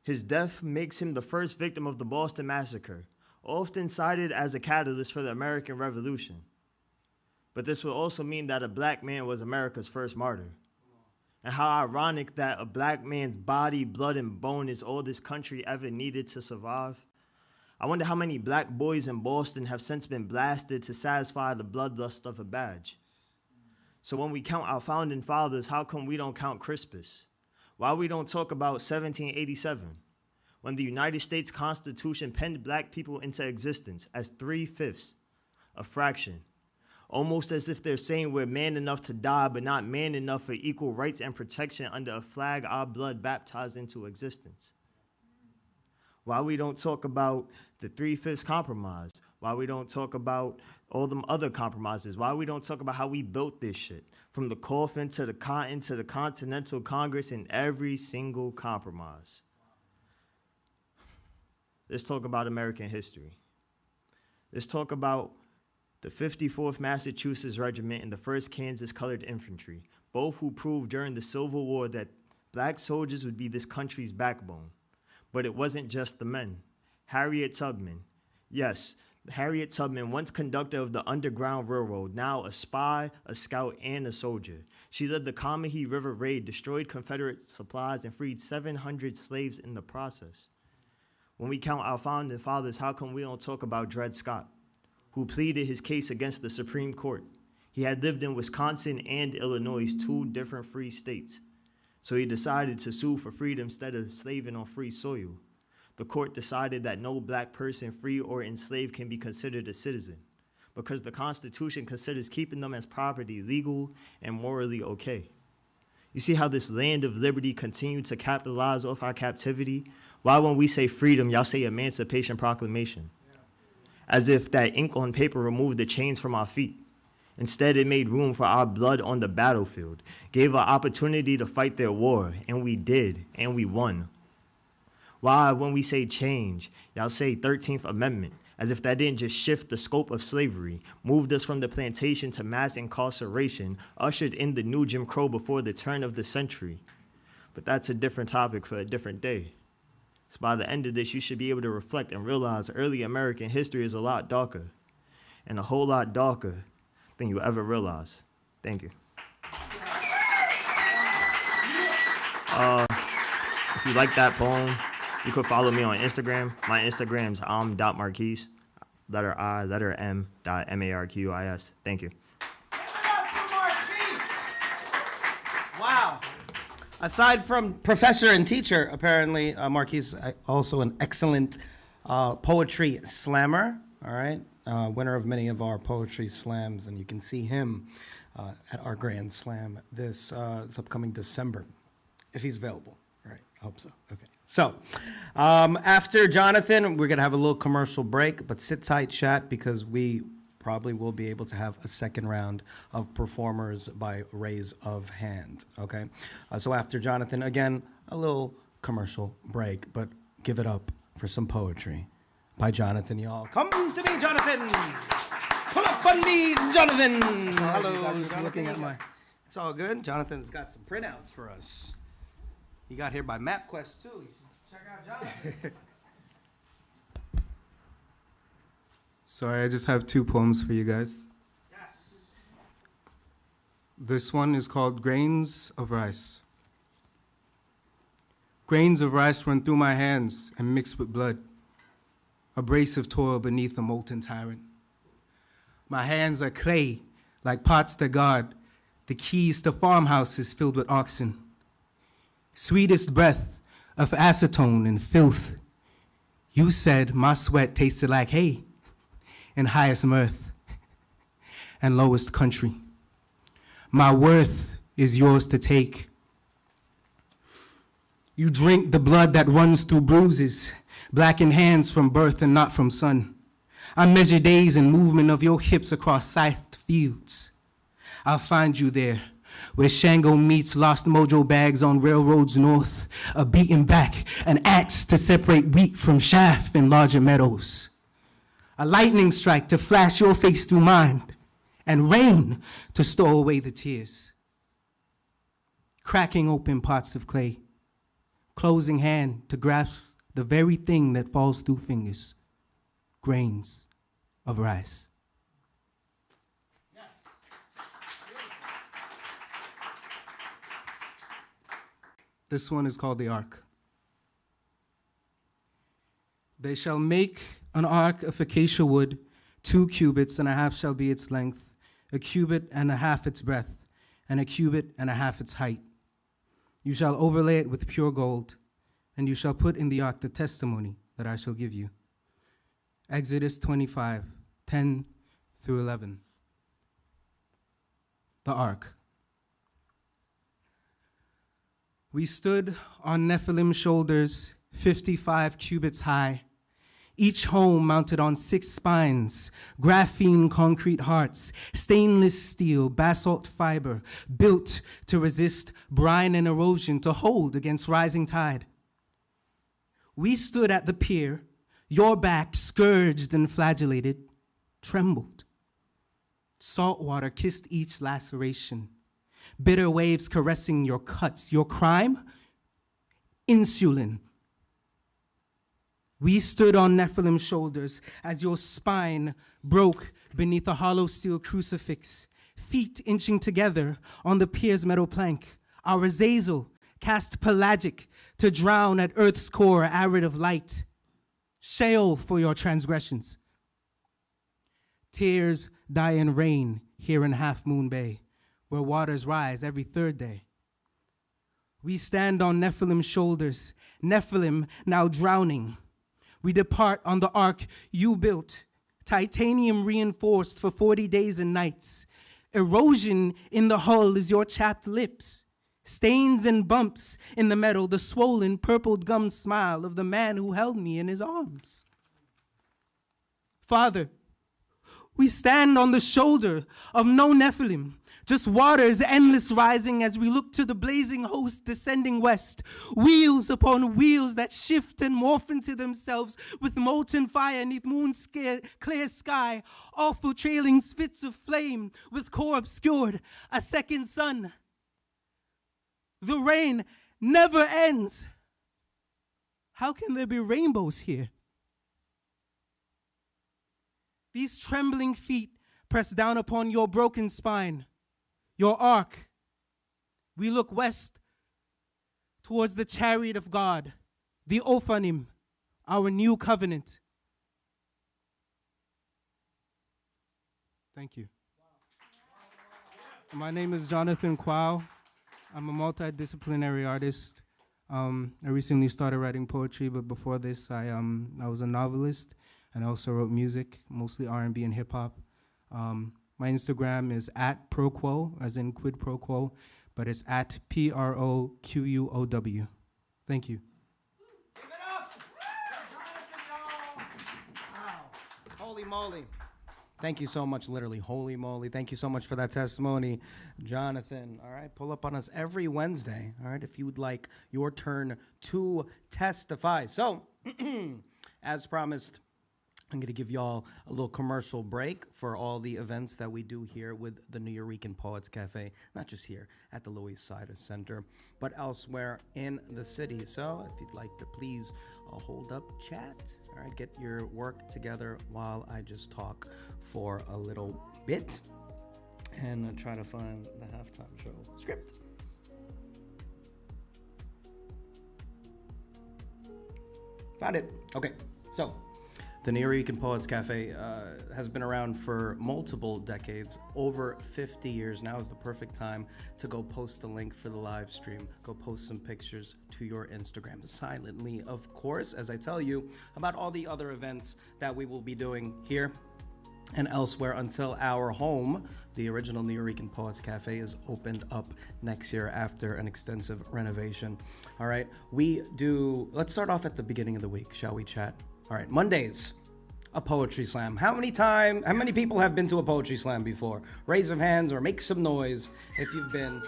His death makes him the first victim of the Boston Massacre, often cited as a catalyst for the American Revolution. But this would also mean that a black man was America's first martyr. And how ironic that a black man's body, blood, and bone is all this country ever needed to survive. I wonder how many black boys in Boston have since been blasted to satisfy the bloodlust of a badge. So when we count our founding fathers, how come we don't count Crispus? Why we don't talk about 1787, when the United States Constitution penned black people into existence as 3/5, a fraction, almost as if they're saying we're man enough to die, but not man enough for equal rights and protection under a flag our blood baptized into existence. Why we don't talk about the 3/5 compromise, why we don't talk about all them other compromises, why we don't talk about how we built this shit, from the coffin to the cotton to the Continental Congress and every single compromise. Let's talk about American history. Let's talk about the 54th Massachusetts Regiment and the 1st Kansas Colored Infantry, both who proved during the Civil War that black soldiers would be this country's backbone. But it wasn't just the men. Harriet Tubman. Yes, Harriet Tubman, once conductor of the Underground Railroad, now a spy, a scout, and a soldier. She led the Combahee River Raid, destroyed Confederate supplies, and freed 700 slaves in the process. When we count our founding fathers, how come we don't talk about Dred Scott, who pleaded his case against the Supreme Court? He had lived in Wisconsin and Illinois, 2 different free states. So he decided to sue for freedom instead of slaving on free soil. The court decided that no black person, free or enslaved, can be considered a citizen because the Constitution considers keeping them as property legal and morally okay. You see how this land of liberty continued to capitalize off our captivity? Why when we say freedom, y'all say Emancipation Proclamation? As if that ink on paper removed the chains from our feet. Instead, it made room for our blood on the battlefield, gave an opportunity to fight their war, and we did, and we won. Why, when we say change, y'all say 13th Amendment, as if that didn't just shift the scope of slavery, moved us from the plantation to mass incarceration, ushered in the new Jim Crow before the turn of the century. But that's a different topic for a different day. So by the end of this, you should be able to reflect and realize early American history is a lot darker, and a whole lot darker than you ever realize. Thank you. If you like that poem, you could follow me on Instagram. My Instagram's am.marquis, letter I, letter M, .marquis. Thank you. Wow. Aside from professor and teacher, apparently Marquis is also an excellent poetry slammer, all right? Winner of many of our poetry slams, and you can see him at our Grand Slam this upcoming December, if he's available. All right, I hope so. Okay. So, after Jonathan, we're going to have a little commercial break, but sit tight, chat, because we probably will be able to have a second round of performers by raise of hand, okay? So after Jonathan, again, a little commercial break, but give it up for some poetry by Jonathan, y'all. Come to me, Jonathan! Pull up on me, Jonathan! Hello, just looking at my... It's all good. Jonathan's got some printouts for us. He got here by MapQuest, too. You should check out Jonathan. Sorry, I just have 2 poems for you guys. Yes. This one is called Grains of Rice. Grains of rice run through my hands and mix with blood, abrasive toil beneath a molten tyrant. My hands are clay, like pots that guard the keys to farmhouses filled with oxen. Sweetest breath of acetone and filth. You said my sweat tasted like hay in highest mirth and lowest country. My worth is yours to take. You drink the blood that runs through bruises, blackened hands from birth and not from sun. I measure days and movement of your hips across scythed fields. I'll find you there, where Shango meets lost mojo bags on railroads north, a beaten back, an axe to separate wheat from chaff in larger meadows. A lightning strike to flash your face through mine, and rain to store away the tears. Cracking open pots of clay, closing hand to grasp the very thing that falls through fingers, grains of rice. This one is called the Ark. They shall make an ark of acacia wood, 2 cubits and a half shall be its length, a cubit and a half its breadth, and a cubit and a half its height. You shall overlay it with pure gold, and you shall put in the ark the testimony that I shall give you. Exodus 25, 10 through 11. The Ark. We stood on Nephilim's shoulders, 55 cubits high, each home mounted on 6 spines, graphene concrete hearts, stainless steel, basalt fiber, built to resist brine and erosion, to hold against rising tide. We stood at the pier, your back scourged and flagellated, trembled. Salt water kissed each laceration, bitter waves caressing your cuts. Your crime? Insulin. We stood on Nephilim's shoulders as your spine broke beneath a hollow steel crucifix, feet inching together on the pier's metal plank. Our Azazel cast pelagic to drown at earth's core, arid of light. Sheol for your transgressions. Tears die in rain here in Half Moon Bay, where waters rise every 3rd day. We stand on Nephilim's shoulders, Nephilim now drowning. We depart on the ark you built, titanium reinforced for 40 days and nights. Erosion in the hull is your chapped lips, stains and bumps in the metal, the swollen, purpled gum smile of the man who held me in his arms. Father, we stand on the shoulder of no Nephilim, just waters endless rising as we look to the blazing host descending west. Wheels upon wheels that shift and morph into themselves with molten fire neath moon's clear sky. Awful trailing spits of flame with core obscured. A second sun. The rain never ends. How can there be rainbows here? These trembling feet press down upon your broken spine. Your ark. We look west towards the chariot of God, the Ophanim, our new covenant. Thank you. My name is Toney-Quow. I'm a multidisciplinary artist. I recently started writing poetry, but before this, I was a novelist, and I also wrote music, mostly R&B and hip hop. My Instagram is @ProQuo, as in quid pro quo, but it's @PROQUOW. Thank you. Give it up! Wow. Holy moly. Thank you so much, literally, holy moly. Thank you so much for that testimony, Jonathan. All right, pull up on us every Wednesday, all right, if you would like your turn to testify. So, as promised, I'm going to give y'all a little commercial break for all the events that we do here with the Nuyorican Poets Cafe, not just here at the Loisaida Center, but elsewhere in the city. So if you'd like to please hold up chat, all right, get your work together while I just talk for a little bit and try to find the halftime show script. Found it. Okay, so The Nuyorican Poets Cafe has been around for multiple decades, over 50 years. Now is the perfect time to go post the link for the live stream. Go post some pictures to your Instagram, silently, of course, as I tell you about all the other events that we will be doing here and elsewhere until our home, the original Nuyorican Poets Cafe, is opened up next year after an extensive renovation. All right, let's start off at the beginning of the week, shall we, chat? All right, Mondays, a poetry slam. How many people have been to a poetry slam before? Raise of hands or make some noise if you've been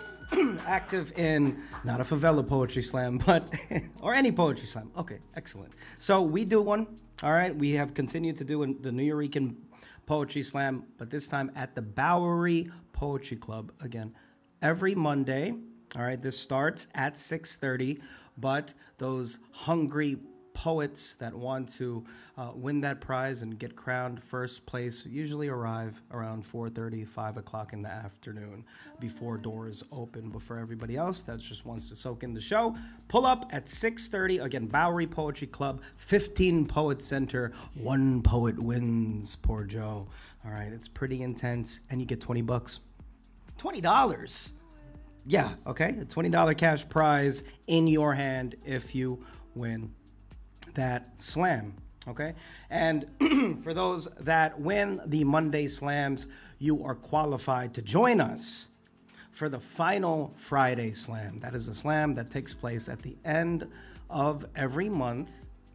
active in, not a favela poetry slam, but, or any poetry slam. Okay, excellent. So we do one, all right? We have continued to do the Nuyorican Poetry Slam, but this time at the Bowery Poetry Club. Again, every Monday, all right? This starts at 6:30, but those hungry poets that want to win that prize and get crowned first place usually arrive around 4:30, 5 o'clock in the afternoon before doors open. But for everybody else that just wants to soak in the show, pull up at 6:30. Again, Bowery Poetry Club, 15 Poet Center, 1 poet wins. Poor Joe. All right, it's pretty intense, and you get $20. $20. Yeah, okay, a $20 cash prize in your hand if you win that slam, okay? And for those that win the Monday slams, you are qualified to join us for the final Friday slam. That is a slam that takes place at the end of every month,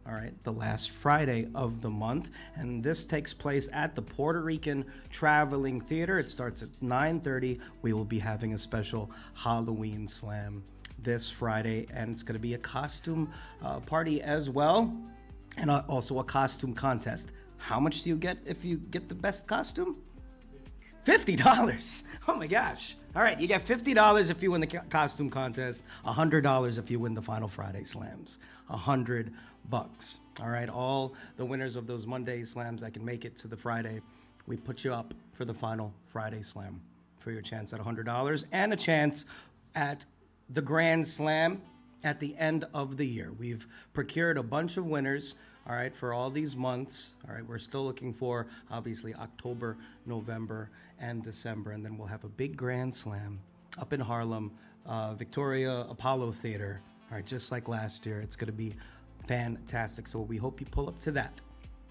all right, the last Friday of the month. And this takes place at the Puerto Rican Traveling Theater. It starts at 9:30. We will be having a special Halloween slam this Friday, and it's going to be a costume party as well, and also a costume contest. How much do you get if you get the best costume? $50. Oh my gosh. All right, you get $50 if you win the costume contest, $100 if you win the final Friday slams. $100. All right, all the winners of those Monday slams that can make it to the Friday, we put you up for the final Friday slam for your chance at $100 and a chance at the Grand Slam at the end of the year. We've procured a bunch of winners, all right, for all these months. All right, we're still looking for, obviously, October, November, and December. And then we'll have a big Grand Slam up in Harlem, Victoria Apollo Theater. All right, just like last year. It's going to be fantastic. So we hope you pull up to that.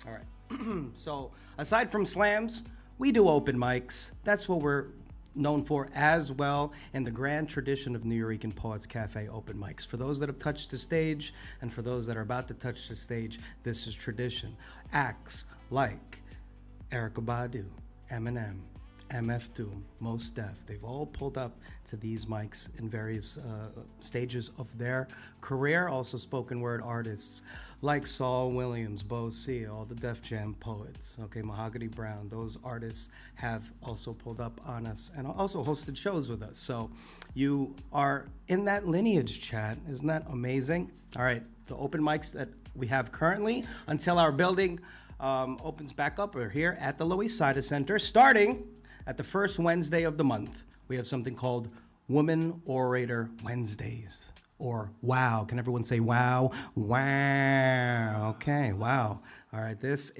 All right. So aside from slams, we do open mics. That's what we're known for as well in the grand tradition of Nuyorican Poets Cafe open mics. For those that have touched the stage and for those that are about to touch the stage, this is tradition. Acts like Erykah Badu, Eminem, MF Doom, Mos Def, they've all pulled up to these mics in various stages of their career. Also spoken word artists like Saul Williams, Bo C, all the Def Jam poets, okay, Mahogany Brown, those artists have also pulled up on us and also hosted shows with us. So you are in that lineage, chat. Isn't that amazing? All right, the open mics that we have currently until our building opens back up are here at the Loisaida Center, starting at the first Wednesday of the month. We have something called Woman Orator Wednesdays, or WOW. Can everyone say wow? Wow. Okay, wow. All right, this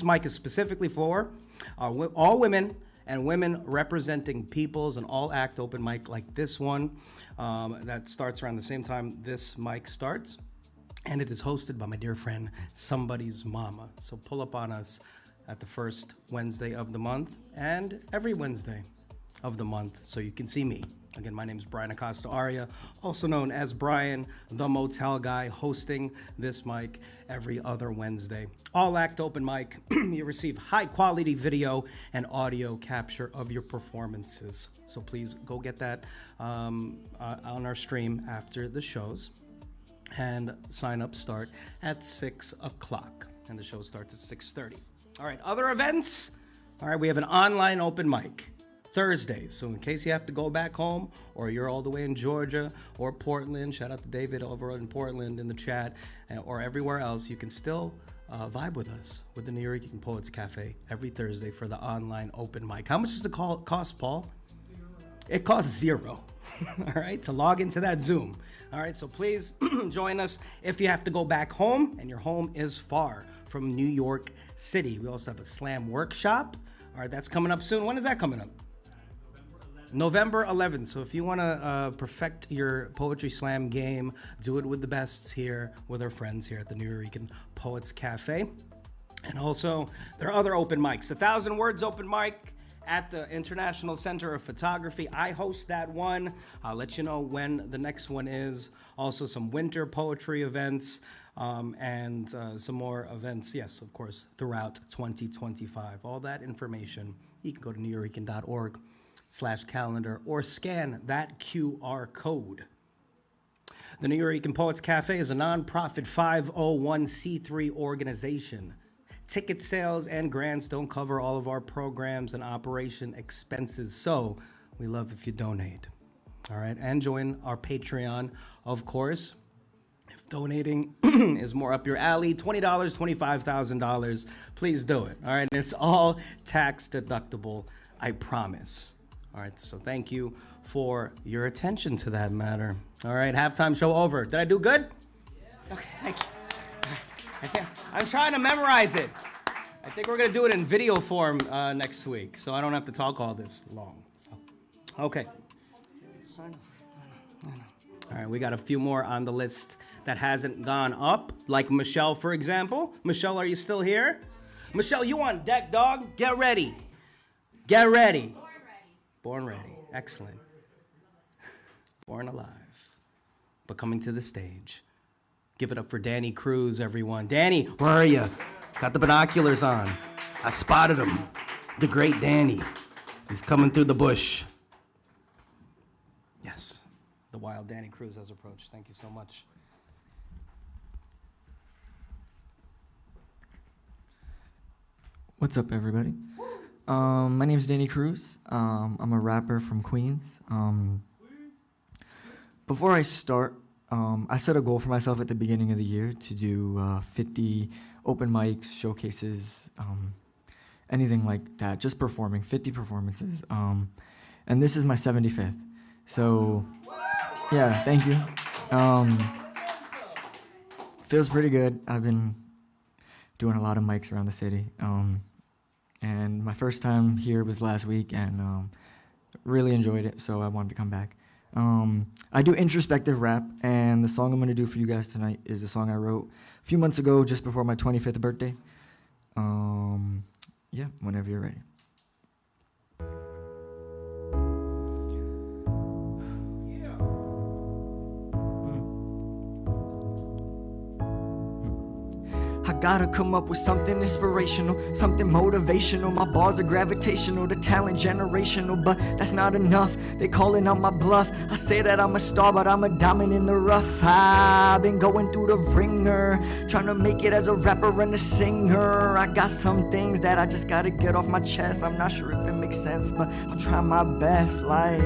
mic is specifically for all women and women representing peoples, an all-act open mic like this one that starts around the same time this mic starts. And it is hosted by my dear friend, Somebody's Mama. So pull up on us at the first Wednesday of the month and every Wednesday of the month so you can see me. Again, my name is Bryan Acosta Arya, also known as Bryan, the Motel Guy, hosting this mic every other Wednesday. All act open mic. You receive high quality video and audio capture of your performances. So please go get that on our stream after the shows. And sign-ups start at 6 o'clock, and the show starts at 6:30. All right, other events. All right, we have an online open mic Thursdays. So in case you have to go back home or you're all the way in Georgia or Portland, shout out to David over in Portland in the chat, or everywhere else, you can still vibe with us with the Nuyorican Poets Cafe every Thursday for the online open mic. How much does it cost, Paul? $0. It costs $0. all right, to log into that Zoom. All right, so please join us if you have to go back home and your home is far from New York City. We also have a slam workshop. All right, that's coming up soon. When is that coming up? November 11th. So if you want to perfect your poetry slam game, do it with the bests here, with our friends here at the Nuyorican Poets Cafe. And also, there are other open mics. 1,000 Words open mic at the International Center of Photography. I host that one. I'll let you know when the next one is. Also, some winter poetry events and some more events, yes, of course, throughout 2025. All that information, you can go to nuyorican.org/calendar or scan that QR code. The Nuyorican Poets Cafe is a nonprofit 501c3 organization. Ticket sales and grants don't cover all of our programs and operation expenses, so we love if you donate. All right, and join our Patreon, of course. If donating is more up your alley, $20, $25,000, please do it. All right, and it's all tax deductible, I promise. All right, so thank you for your attention to that matter. All right, halftime show over. Did I do good? Yeah. Okay, thank you. I'm trying to memorize it. I think we're going to do it in video form next week, so I don't have to talk all this long. Okay. All right, we got a few more on the list that hasn't gone up, like Michelle, for example. Michelle, are you still here? Michelle, you on deck, dog? Get ready. Get ready. Born ready. Born ready. Excellent. Born alive. But coming to the stage. Give it up for Dani Cruz, everyone. Dani, where are you? Got the binoculars on. I spotted him. The great Dani. He's coming through the bush. Yes, the wild Dani Cruz has approached. Thank you so much. What's up, everybody? My name is Dani Cruz. I'm a rapper from Queens. Before I start, I set a goal for myself at the beginning of the year to do 50 open mics, showcases, anything like that, just performing, 50 performances. And this is my 75th. So, yeah, thank you. Feels pretty good. I've been doing a lot of mics around the city. And my first time here was last week, and really enjoyed it, so I wanted to come back. I do introspective rap, and the song I'm going to do for you guys tonight is a song I wrote a few months ago, just before my 25th birthday. Yeah, whenever you're ready. I gotta come up with something inspirational, something motivational. My bars are gravitational, the talent generational, but that's not enough. They calling on my bluff. I say that I'm a star, but I'm a diamond in the rough. I've been going through the ringer, trying to make it as a rapper and a singer. I got some things that I just gotta get off my chest. I'm not sure if it makes sense, but I'm trying my best. Like,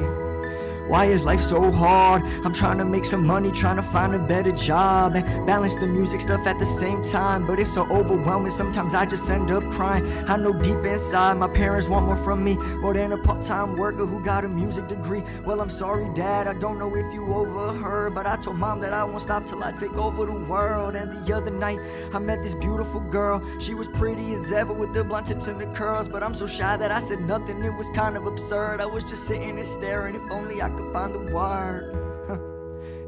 why is life so hard? I'm trying to make some money, trying to find a better job and balance the music stuff at the same time, but it's so overwhelming, sometimes I just end up crying. I know deep inside my parents want more from me, more than a part-time worker who got a music degree. Well, I'm sorry, Dad, I don't know if you overheard, but I told Mom that I won't stop till I take over the world. And the other night, I met this beautiful girl. She was pretty as ever with the blonde tips and the curls, but I'm so shy that I said nothing. It was kind of absurd. I was just sitting and staring. If only I could find the words.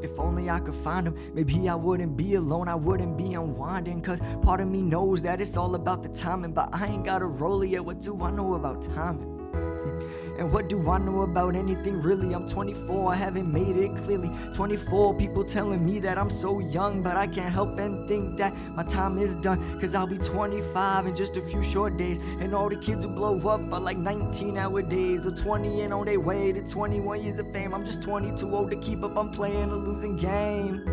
If only I could find them, maybe I wouldn't be alone, I wouldn't be unwinding. Cause part of me knows that it's all about the timing, but I ain't got a roller yet. What do I know about timing? And what do I know about anything really? I'm 24, I haven't made it clearly 24, people telling me that I'm so young, but I can't help and think that my time is done. Cause I'll be 25 in just a few short days, and all the kids who blow up are like 19 nowadays, or 20 and on their way to 21 years of fame. I'm just 20, too old to keep up, I'm playing a losing game.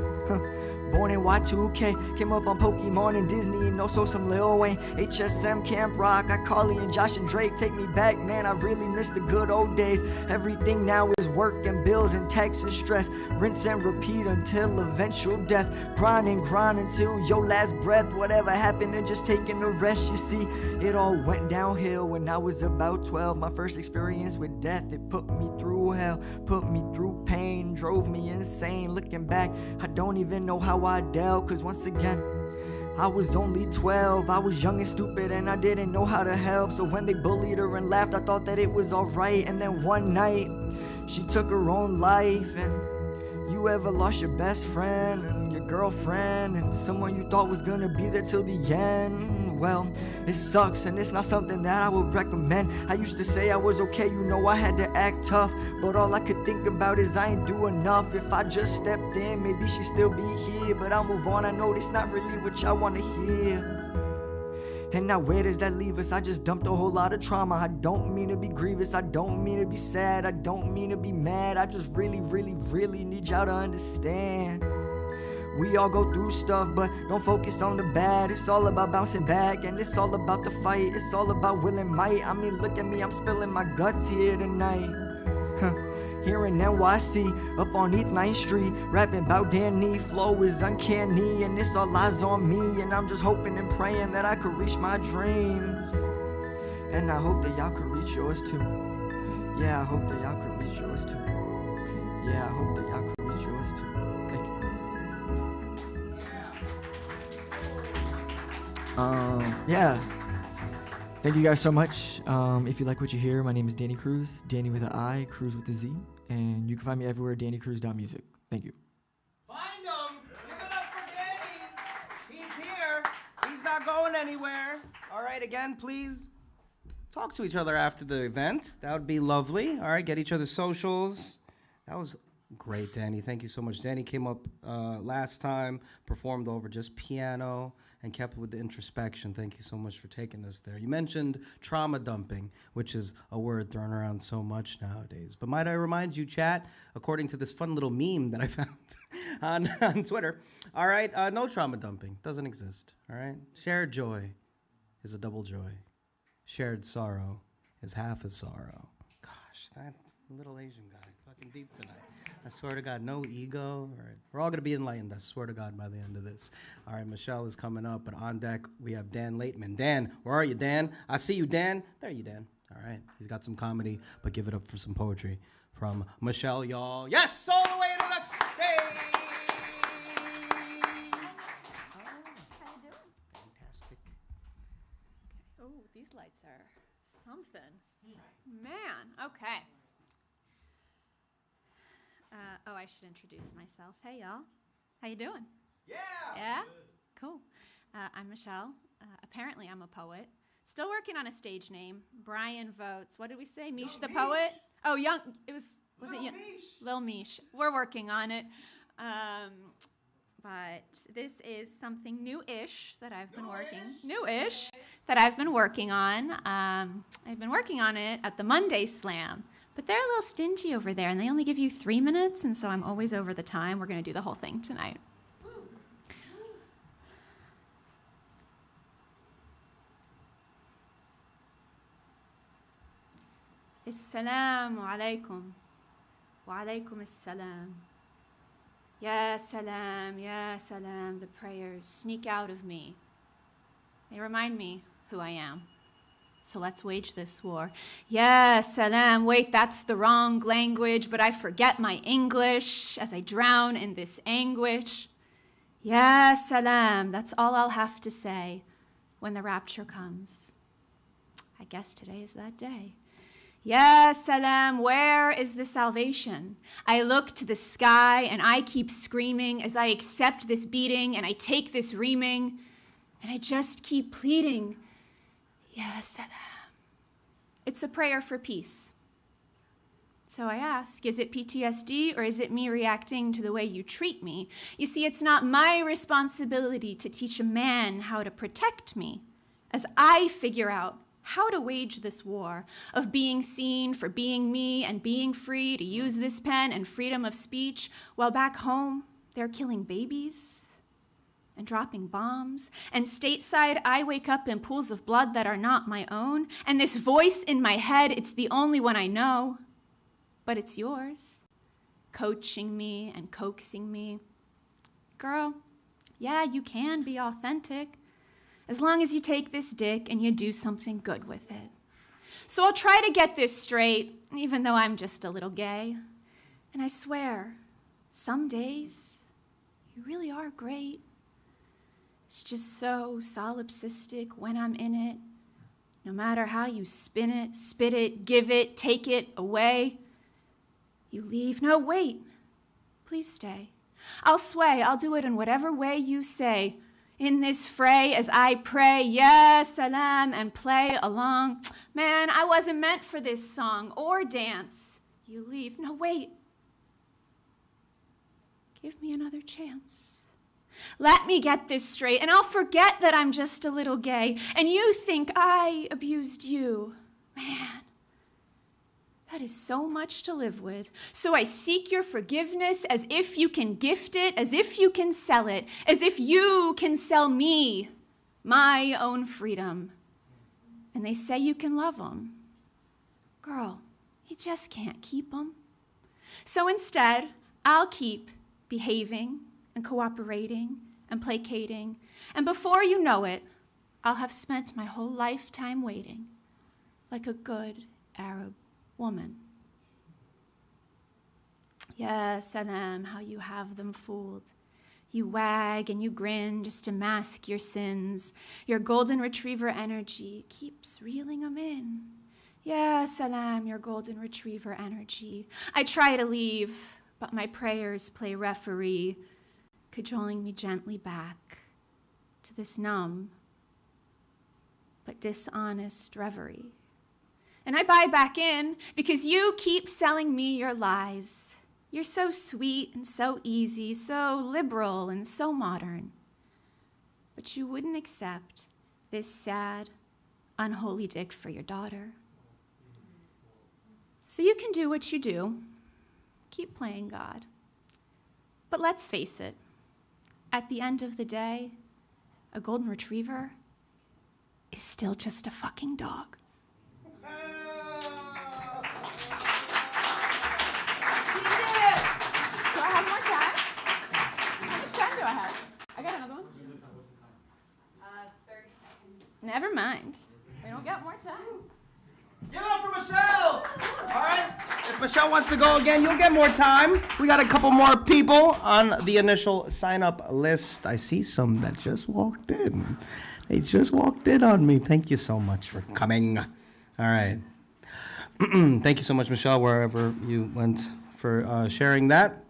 Born in Y2K, came up on Pokemon and Disney and also some Lil Wayne, HSM, Camp Rock, iCarly and Josh and Drake. Take me back, man, I really miss the good old days. Everything now is work and bills and tax and stress. Rinse and repeat until eventual death. Grind and grind until your last breath. Whatever happened and just taking a rest. You see, it all went downhill when I was about 12. My first experience with death, it put me through through hell, put me through pain, drove me insane. Looking back, I don't even know how I dealt, cause once again, I was only 12, I was young and stupid and I didn't know how to help. So when they bullied her and laughed, I thought that it was alright. And then one night, she took her own life. And you ever lost your best friend and your girlfriend and someone you thought was gonna be there till the end? Well, it sucks and it's not something that I would recommend. I used to say I was okay, you know I had to act tough, but all I could think about is I ain't do enough. If I just stepped in, maybe she'd still be here, but I'll move on. I know it's not really what y'all wanna hear. And now where does that leave us? I just dumped a whole lot of trauma. I don't mean to be grievous, I don't mean to be sad, I don't mean to be mad. I just really, really, really need y'all to understand. We all go through stuff, but don't focus on the bad. It's all about bouncing back, and it's all about the fight. It's all about will and might. I mean, look at me, I'm spilling my guts here tonight. Here in NYC, up on East 9th Street, rapping about Dani, flow is uncanny, and it's all eyes on me, and I'm just hoping and praying that I could reach my dreams. And I hope that y'all could reach yours too. Yeah, I hope that y'all could reach yours too. Yeah, I hope that y'all could reach yours too. Thank you. Yeah. Thank you guys so much. If you like what you hear, my name is Dani Cruz, Dani with an I, Cruz with a Z, and you can find me everywhere, DaniCruz.music. Thank you. Find him! Give it up for Dani! He's here! He's not going anywhere. All right, again, please talk to each other after the event. That would be lovely. All right, get each other's socials. That was great, Dani. Thank you so much. Dani came up last time, performed over just piano, and kept with the introspection. Thank you so much for taking us there. You mentioned trauma dumping, which is a word thrown around so much nowadays. But might I remind you, chat, according to this fun little meme that I found on Twitter, all right, no trauma dumping. Doesn't exist, all right? Shared joy is a double joy. Shared sorrow is half a sorrow. Gosh, that little Asian guy, fucking deep tonight. I swear to God, no ego. All right. We're all going to be enlightened, I swear to God, by the end of this. All right, Michelle is coming up, but on deck, we have Dan Laitman. Dan, where are you, Dan? I see you, Dan. There you, Dan. All right. He's got some comedy, but give it up for some poetry from Michelle, y'all. Yes, all the way to the stage. How you doing? Fantastic. Oh, these lights are something. Man, okay. I should introduce myself. Hey, y'all. How you doing? Yeah. Yeah? Cool. I'm Michelle. Apparently, I'm a poet. Still working on a stage name. Bryan votes. What did we say? Mish the poet? Oh, young. Was it young? Lil Mish. We're working on it. But this is something new-ish that I've been working. New-ish that I've been working on. I've been working on it at the Monday Slam. But they're a little stingy over there, and they only give you 3 minutes, and so I'm always over the time. We're going to do the whole thing tonight. Assalamu alaikum. Wa alaikum assalam. Ya salam, the prayers sneak out of me. They remind me who I am. So let's wage this war. Ya salam, wait, that's the wrong language, but I forget my English as I drown in this anguish. Ya salam, that's all I'll have to say when the rapture comes. I guess today is that day. Ya salam, where is the salvation? I look to the sky and I keep screaming as I accept this beating and I take this reaming and I just keep pleading. Ya salam. It's a prayer for peace. So I ask, is it PTSD or is it me reacting to the way you treat me? You see, it's not my responsibility to teach a man how to protect me as I figure out how to wage this war of being seen for being me and being free to use this pen and freedom of speech while back home they're killing babies and dropping bombs, and stateside I wake up in pools of blood that are not my own, and this voice in my head, it's the only one I know, but it's yours, coaching me and coaxing me. Girl, yeah, you can be authentic, as long as you take this dick and you do something good with it. So I'll try to get this straight, even though I'm just a little gay. And I swear, some days, you really are great. It's just so solipsistic when I'm in it. No matter how you spin it, spit it, give it, take it away, you leave. No, wait. Please stay. I'll sway. I'll do it in whatever way you say. In this fray as I pray, yes, salam, and play along. Man, I wasn't meant for this song or dance. You leave. No, wait. Give me another chance. Let me get this straight, and I'll forget that I'm just a little gay, and you think I abused you. Man, that is so much to live with. So I seek your forgiveness as if you can gift it, as if you can sell it, as if you can sell me my own freedom. And they say you can love them. Girl, you just can't keep them. So instead, I'll keep behaving and cooperating and placating, and before you know it, I'll have spent my whole lifetime waiting like a good Arab woman. Yes, Salam, how you have them fooled. You wag and you grin just to mask your sins. Your golden retriever energy keeps reeling them in. Yes, Salam, your golden retriever energy. I try to leave, but my prayers play referee, cajoling me gently back to this numb but dishonest reverie. And I buy back in because you keep selling me your lies. You're so sweet and so easy, so liberal and so modern. But you wouldn't accept this sad, unholy dick for your daughter. So you can do what you do. Keep playing God. But let's face it, at the end of the day, a golden retriever is still just a fucking dog. You did it! Do I have more time? How much time do I have? I got another one. 30 seconds. Never mind. We don't got more time. Give it up for Michelle! All right. If Michelle wants to go again, you'll get more time. We got a couple more people on the initial sign-up list. I see some that just walked in. They just walked in on me. Thank you so much for coming. All right. Thank you so much, Michelle, wherever you went for sharing that.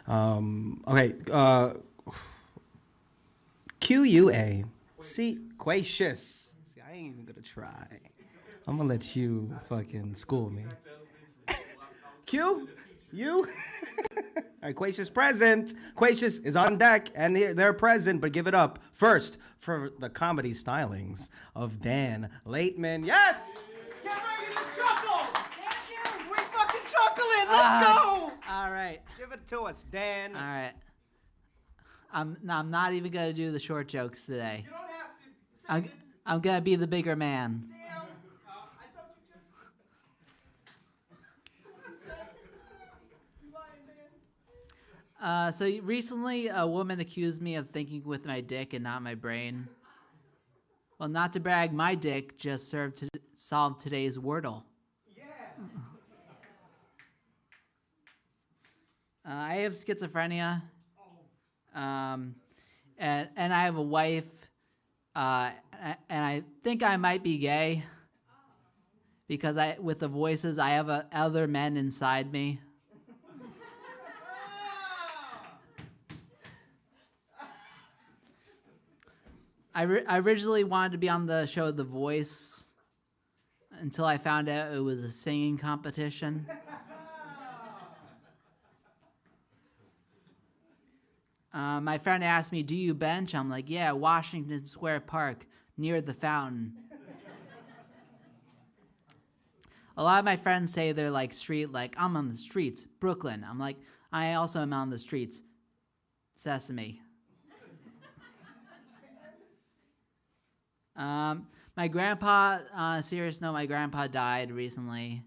Okay. QUA. See, Quacious. See, I ain't even gonna try. I'm gonna let you fucking school me. Q? You? All right, Quacious present. Quacious is on deck, and they're present, but give it up first for the comedy stylings of Dan Laitman. Yes! Get ready to chuckle! Thank you! We fucking chuckling! Let's go! All right. Give it to us, Dan. All right. I'm not even gonna do the short jokes today. You don't have to. I'm gonna be the bigger man. Damn. I thought you just... You lying, Dan? So recently, a woman accused me of thinking with my dick and not my brain. Well, not to brag, my dick just served to solve today's Wordle. Yeah. I have schizophrenia, and I have a wife, and I think I might be gay because with the voices, I have other men inside me. I originally wanted to be on the show The Voice until I found out it was a singing competition. My friend asked me, "Do you bench?" I'm like, "Yeah, Washington Square Park, near the fountain." A lot of my friends say they're like I'm on the streets, Brooklyn. I'm like, I also am on the streets, Sesame. My grandpa, on a serious note, my grandpa died recently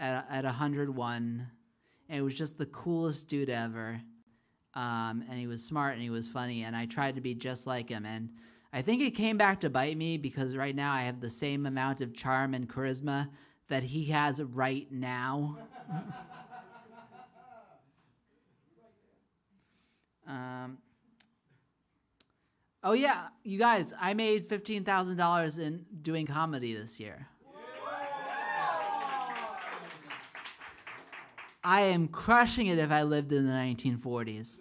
at 101, and it was just the coolest dude ever. And he was smart and he was funny, and I tried to be just like him. And I think it came back to bite me because right now I have the same amount of charm and charisma that he has right now. Oh yeah, you guys, I made $15,000 in doing comedy this year. I am crushing it if I lived in the 1940s.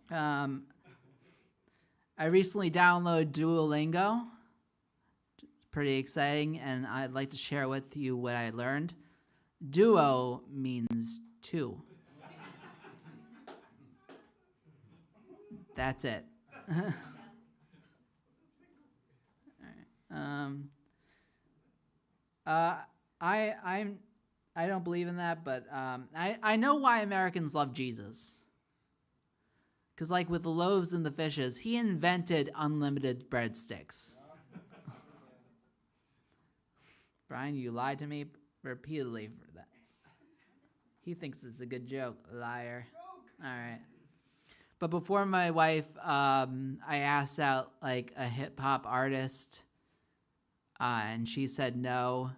I recently downloaded Duolingo. It's pretty exciting, and I'd like to share with you what I learned. Duo means two. That's it. I don't believe in that, but I know why Americans love Jesus. Because like with the loaves and the fishes, he invented unlimited breadsticks. Bryan, you lied to me repeatedly for that. He thinks it's a good joke, liar. All right. But before my wife, I asked out like a hip hop artist, and she said no.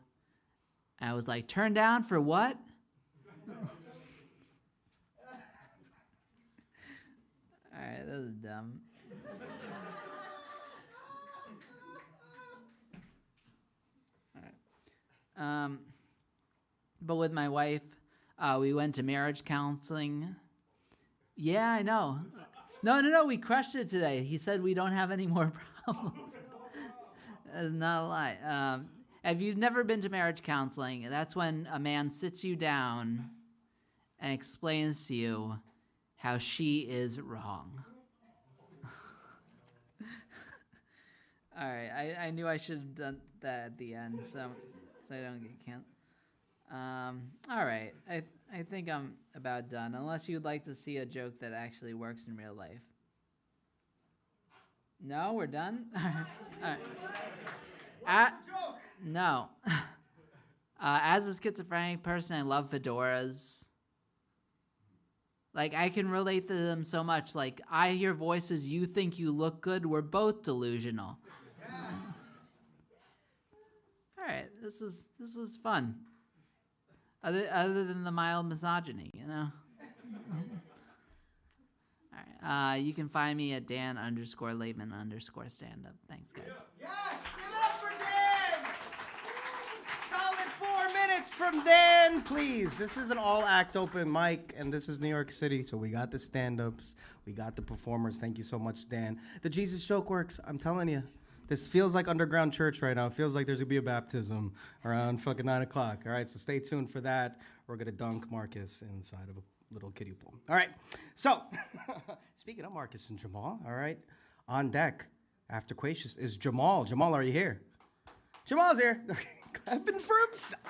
And I was like, turn down for what? All right, that was dumb. All right. But with my wife, we went to marriage counseling. Yeah, I know. No, we crushed it today. He said we don't have any more problems. That's not a lie. If you've never been to marriage counseling, that's when a man sits you down and explains to you how she is wrong. All right, I knew I should have done that at the end, so I don't get canceled. All right, I think I'm about done, unless you'd like to see a joke that actually works in real life. No, we're done? All right. No. As a schizophrenic person, I love fedoras. Like, I can relate to them so much. Like, I hear voices, you think you look good, we're both delusional. Yes. All right, this was fun. Other than the mild misogyny, you know? All right, you can find me at Dan_Laitman_stand-up. Thanks, guys. Yes, give it up for Dan! Solid 4 minutes from Dan, please. This is an all-act open mic, and this is New York City, so we got the stand-ups, we got the performers. Thank you so much, Dan. The Jesus joke works, I'm telling you. This feels like underground church right now. It feels like there's going to be a baptism around fucking 9 o'clock. All right, so stay tuned for that. We're going to dunk Marcus inside of a little kiddie pool. All right, so speaking of Marcus and Jamal, all right, on deck after Quacious is Jamal. Jamal, are you here? Jamal's here. Clapping for himself.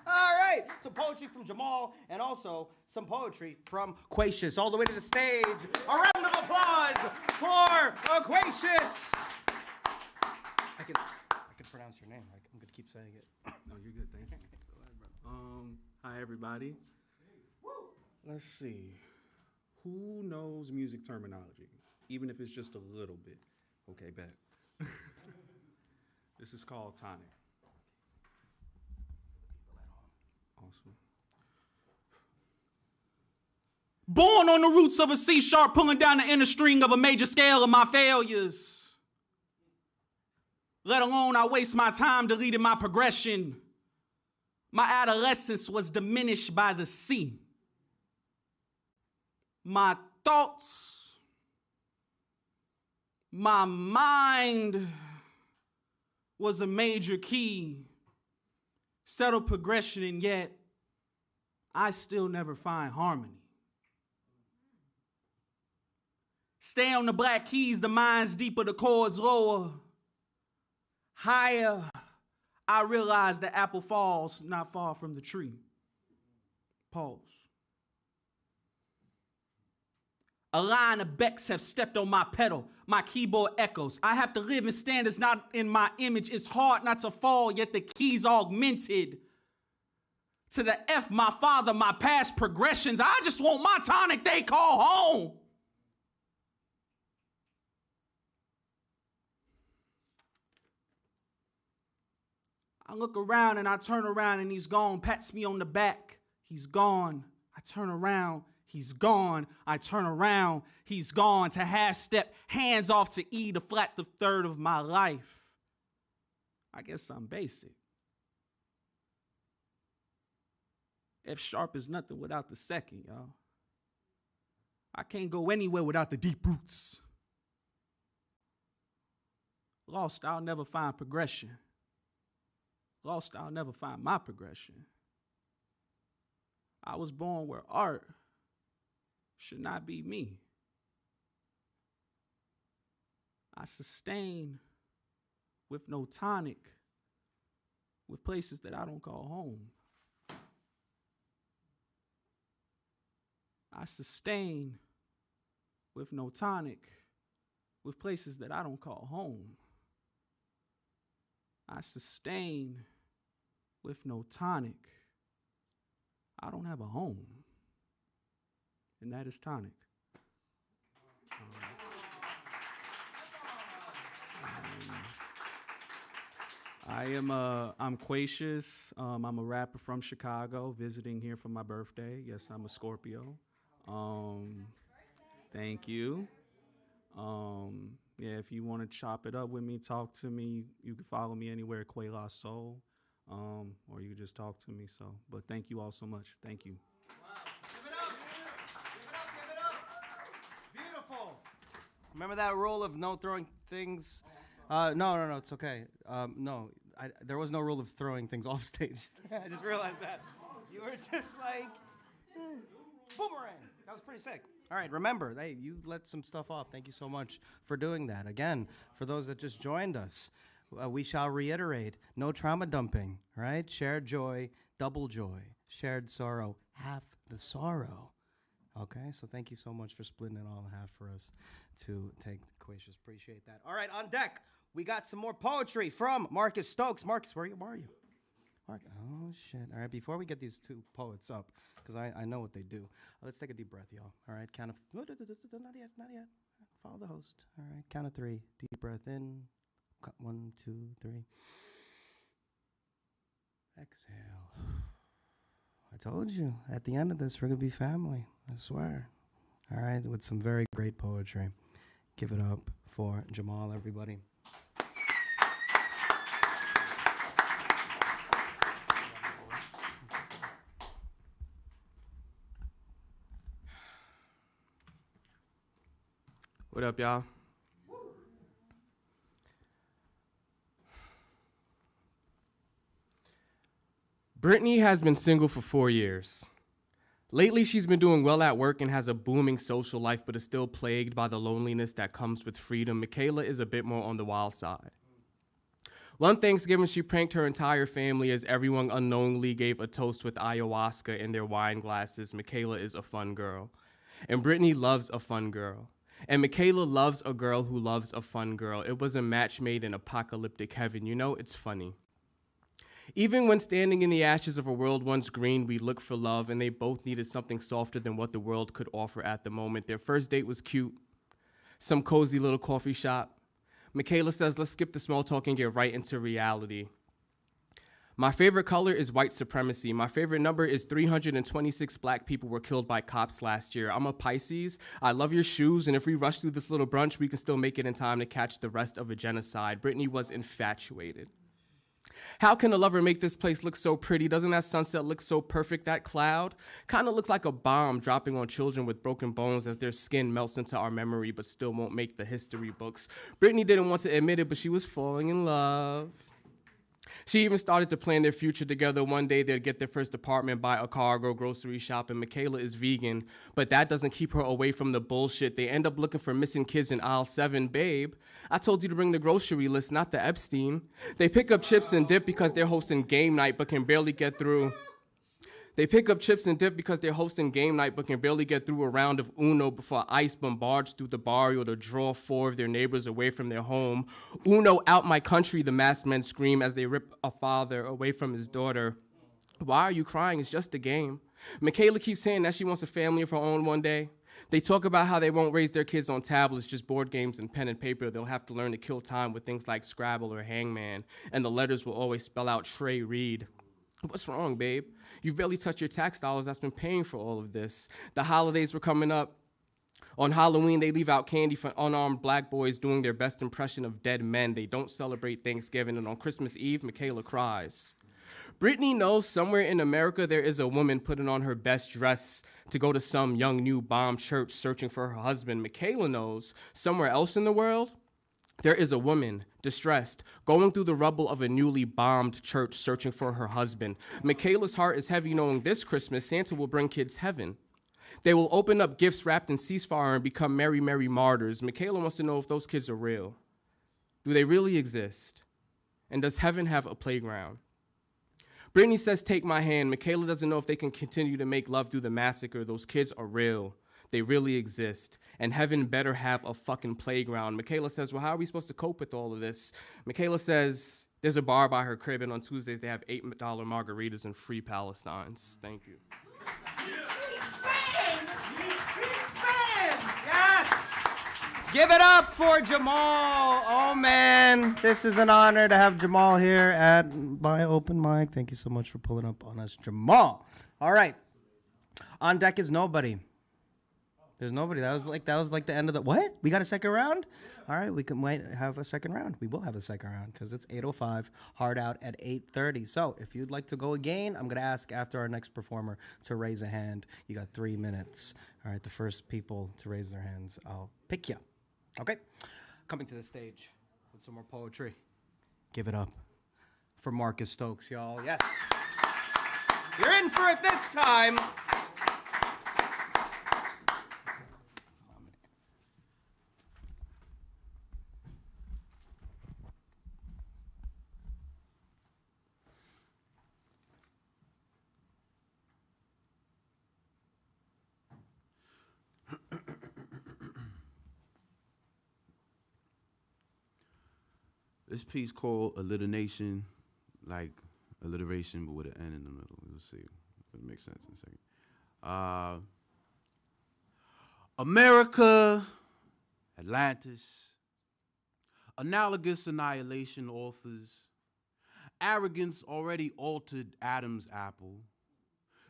All right, some poetry from Jamal and also some poetry from Quacious. All the way to the stage. A round of applause for Quacious. I can pronounce your name. I'm going to keep saying it. No, you're good. Thank you. Hi, everybody. Let's see. Who knows music terminology, even if it's just a little bit? Okay, bet. This is called tonic. Awesome. Born on the roots of a C sharp, pulling down the inner string of a major scale of my failures. Let alone I waste my time deleting my progression. My adolescence was diminished by the sea. My thoughts, my mind was a major key. Settled progression, and yet I still never find harmony. Stay on the black keys, the mind's deeper, the chords lower. Higher, I realize the apple falls not far from the tree. Pause. A line of becks have stepped on my pedal. My keyboard echoes. I have to live in standards not in my image. It's hard not to fall, yet the key's augmented. To the F, my father, my past progressions. I just want my tonic they call home. I look around and I turn around and he's gone. Pats me on the back. He's gone. I turn around. He's gone. I turn around. He's gone. To half step, hands off to E, the flat the third of my life. I guess I'm basic. F sharp is nothing without the second, y'all. I can't go anywhere without the deep roots. Lost, I'll never find progression. Lost, I'll never find my progression. I was born where art should not be me. I sustain with no tonic, with places that I don't call home. I sustain with no tonic, with places that I don't call home. I sustain with no tonic. I don't have a home, and that is tonic. I'm Quacious. I'm a rapper from Chicago, visiting here for my birthday. Yes, I'm a Scorpio. Thank you. Yeah, if you want to chop it up with me, talk to me, you can follow me anywhere, Quacious Soul, or you can just talk to me. So, but thank you all so much. Thank you. Wow. Give it up. Give it up. Give it up. Beautiful. Remember that rule of no throwing things? No, it's okay. No, there was no rule of throwing things off stage. I just realized that. You were just like, boomerang. That was pretty sick. All right, remember, hey, you let some stuff off. Thank you so much for doing that. Again, for those that just joined us, we shall reiterate, no trauma dumping, right? Shared joy, double joy. Shared sorrow, half the sorrow. Okay, so thank you so much for splitting it all in half for us to take Quacious. Appreciate that. All right, on deck, we got some more poetry from Marcus Stokes. Marcus, where are you? Oh, shit. All right, before we get these two poets up, because I know what they do, let's take a deep breath, y'all. All right, count of, not yet. Follow the host. All right, count of three. Deep breath in. 1, 2, 3. Exhale. I told you, at the end of this, we're going to be family. I swear. All right, with some very great poetry. Give it up for Jamal, everybody. What up, y'all? Brittany has been single for 4 years. Lately, she's been doing well at work and has a booming social life, but is still plagued by the loneliness that comes with freedom. Michaela is a bit more on the wild side. One Thanksgiving, she pranked her entire family as everyone unknowingly gave a toast with ayahuasca in their wine glasses. Michaela is a fun girl. And Brittany loves a fun girl. And Michaela loves a girl who loves a fun girl. It was a match made in apocalyptic heaven. You know, it's funny. Even when standing in the ashes of a world once green, we look for love, and they both needed something softer than what the world could offer at the moment. Their first date was cute. Some cozy little coffee shop. Michaela says, let's skip the small talk and get right into reality. My favorite color is white supremacy. My favorite number is 326 black people were killed by cops last year. I'm a Pisces. I love your shoes, and if we rush through this little brunch, we can still make it in time to catch the rest of a genocide. Brittany was infatuated. How can a lover make this place look so pretty? Doesn't that sunset look so perfect? That cloud kind of looks like a bomb dropping on children with broken bones as their skin melts into our memory but still won't make the history books. Brittany didn't want to admit it, but she was falling in love. She even started to plan their future together. One day they'd get their first apartment, buy a car, go grocery shop, and Michaela is vegan, but that doesn't keep her away from the bullshit. They end up looking for missing kids in aisle 7. Babe, I told you to bring the grocery list, not the Epstein. They pick up chips and dip because they're hosting game night but can barely get through. They pick up chips and dip because they're hosting game night but can barely get through a round of Uno before ICE bombards through the barrio to draw 4 of their neighbors away from their home. Uno out my country, the masked men scream as they rip a father away from his daughter. Why are you crying? It's just a game. Michaela keeps saying that she wants a family of her own one day. They talk about how they won't raise their kids on tablets, just board games and pen and paper. They'll have to learn to kill time with things like Scrabble or Hangman, and the letters will always spell out Trey Reed. What's wrong, babe? You've barely touched your tax dollars that's been paying for all of this. The holidays were coming up. On Halloween, they leave out candy for unarmed black boys doing their best impression of dead men. They don't celebrate Thanksgiving, and on Christmas Eve, Michaela cries. Brittany knows somewhere in America there is a woman putting on her best dress to go to some young new bomb church searching for her husband. Michaela knows somewhere else in the world there is a woman, distressed, going through the rubble of a newly bombed church searching for her husband. Michaela's heart is heavy knowing this Christmas Santa will bring kids heaven. They will open up gifts wrapped in ceasefire and become merry, merry martyrs. Michaela wants to know if those kids are real. Do they really exist? And does heaven have a playground? Brittany says, take my hand. Michaela doesn't know if they can continue to make love through the massacre. Those kids are real. They really exist. And heaven better have a fucking playground. Michaela says, well, how are we supposed to cope with all of this? Michaela says, there's a bar by her crib, and on Tuesdays they have $8 margaritas and free Palestines. Thank you. Yes! Give it up for Jamal. Oh, man. This is an honor to have Jamal here at my open mic. Thank you so much for pulling up on us, Jamal. All right. On deck is nobody. There's nobody. That was like the end of the... What? We got a second round? All right. We might have a second round. We will have a second round because it's 8:05. Hard out at 8:30. So if you'd like to go again, I'm going to ask after our next performer to raise a hand. You got 3 minutes. All right. The first people to raise their hands, I'll pick you. Okay. Coming to the stage with some more poetry. Give it up for Marcus Stokes, y'all. Yes. You're in for it this time. This piece called Alliteration, like alliteration, but with an N in the middle. We'll see if it makes sense in a second. America, Atlantis, analogous annihilation authors, arrogance already altered Adam's apple,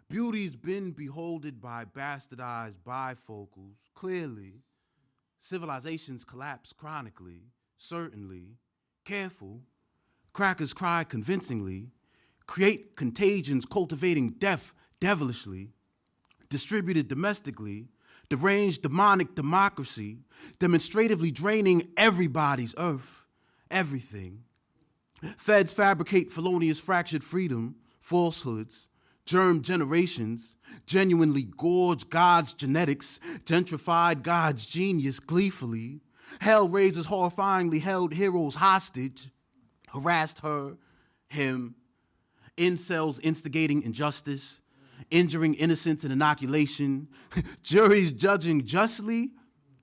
beauty's been beholded by bastardized bifocals, clearly, civilizations collapse chronically, certainly, careful, crackers cry convincingly, create contagions cultivating death devilishly, distributed domestically, deranged demonic democracy, demonstratively draining everybody's earth, everything. Feds fabricate felonious fractured freedom, falsehoods, germ generations, genuinely gorge God's genetics, gentrified God's genius gleefully. Hell raises horrifyingly held heroes hostage, harassed her, him, incels instigating injustice, injuring innocence and inoculation, juries judging justly,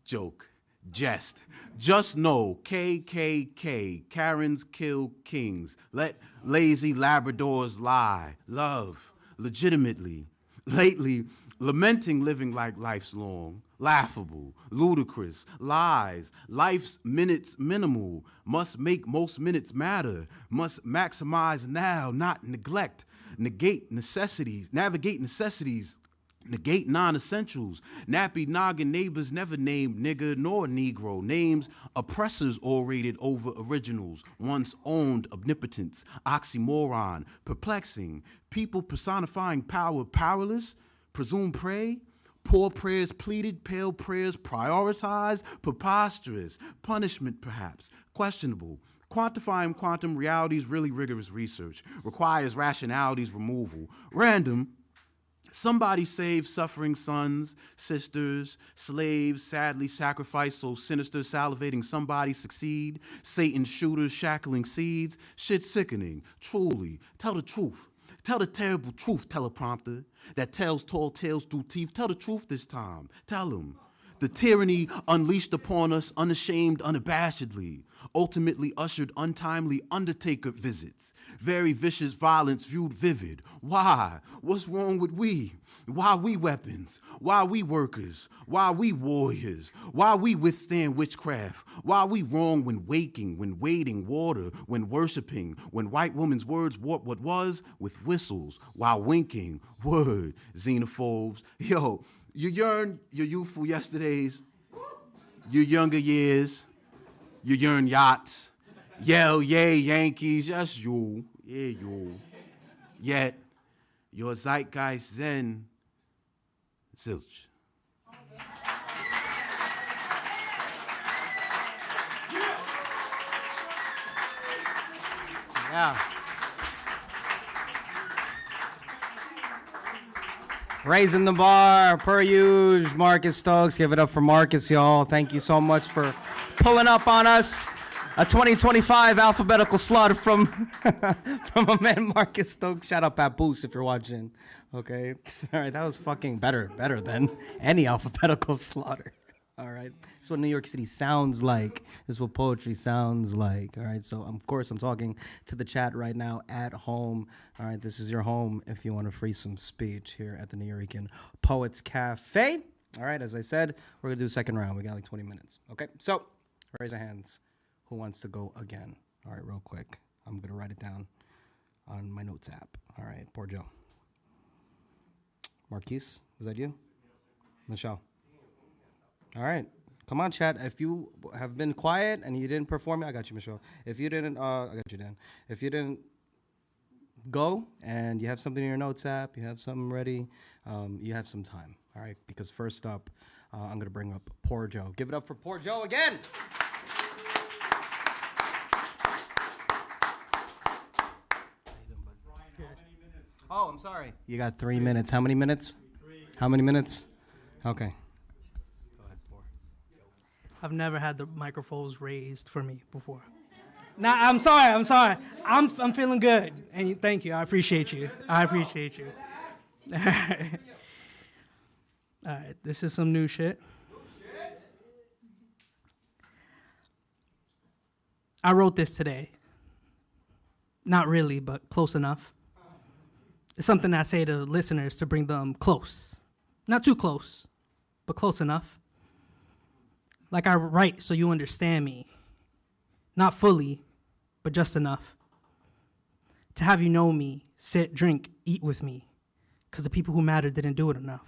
joke, jest. Just know, KKK, Karens kill kings, let lazy Labradors lie, love, legitimately, lately, lamenting living like life's long, laughable, ludicrous, lies, life's minutes minimal, must make most minutes matter, must maximize now, not neglect, navigate necessities, negate non-essentials, nappy noggin neighbors never named nigger nor negro, names oppressors orated over originals, once owned omnipotence, oxymoron, perplexing, people personifying power powerless, presumed prey, poor prayers pleaded, pale prayers prioritized, preposterous, punishment perhaps, questionable. Quantifying quantum realities, really rigorous research, requires rationality's removal. Random, somebody save suffering sons, sisters, slaves, sadly sacrificed so sinister, salivating somebody succeed, Satan's shooters shackling seeds, shit sickening, truly, tell the truth. Tell the terrible truth, teleprompter, that tells tall tales through teeth. Tell the truth this time. Tell them. The tyranny unleashed upon us unashamed, unabashedly, ultimately ushered untimely undertaker visits. Very vicious violence viewed vivid. Why? What's wrong with we? Why we weapons? Why we workers? Why we warriors? Why we withstand witchcraft? Why we wrong when waking, when wading water, when worshiping, when white woman's words warp what was with whistles, while winking, word, xenophobes. Yo, you yearn your youthful yesterdays, your younger years, you yearn yachts, yell, yay, Yankees, yes, you, yeah, you. Yet, your zeitgeist zen, zilch. Yeah. Raising the bar, per usual, Marcus Stokes. Give it up for Marcus, y'all. Thank you so much for pulling up on us. A 2025 alphabetical slaughter from from a man, Marcus Stokes. Shout out Papoose if you're watching. Okay. All right, that was fucking better than any alphabetical slaughter. All right. That's what New York City sounds like. This is what poetry sounds like. All right. So, of course, I'm talking to the chat right now at home. All right. This is your home if you want to free some speech here at the Nuyorican Poets Cafe. All right. As I said, we're going to do a second round. We got like 20 minutes. Okay. So, raise your hands. Who wants to go again? All right. Real quick. I'm going to write it down on my notes app. All right. Poor Joe. Marquis, was that you? Michelle. All right. Come on, chat. If you have been quiet and you didn't perform, I got you, Michelle. If you didn't, I got you, Dan. If you didn't go and you have something in your notes app, you have something ready, you have some time. All right. Because first up, I'm going to bring up Poor Joe. Give it up for Poor Joe again. Oh, I'm sorry. You got 3 minutes. How many minutes? How many minutes? Okay. I've never had the microphones raised for me before. Nah, I'm sorry. I'm feeling good. And thank you. I appreciate you. All right, this is some new shit. I wrote this today. Not really, but close enough. It's something I say to listeners to bring them close. Not too close, but close enough. Like I write so you understand me. Not fully, but just enough. To have you know me, sit, drink, eat with me. Because the people who matter didn't do it enough.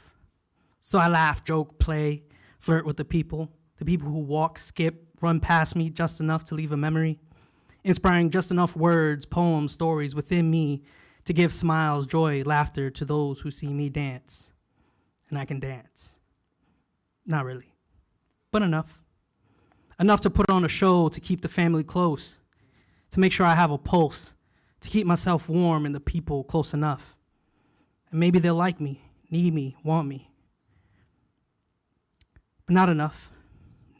So I laugh, joke, play, flirt with the people who walk, skip, run past me just enough to leave a memory. Inspiring just enough words, poems, stories within me to give smiles, joy, laughter to those who see me dance. And I can dance. Not really, but enough. Enough to put on a show to keep the family close, to make sure I have a pulse, to keep myself warm and the people close enough. And maybe they'll like me, need me, want me. But not enough.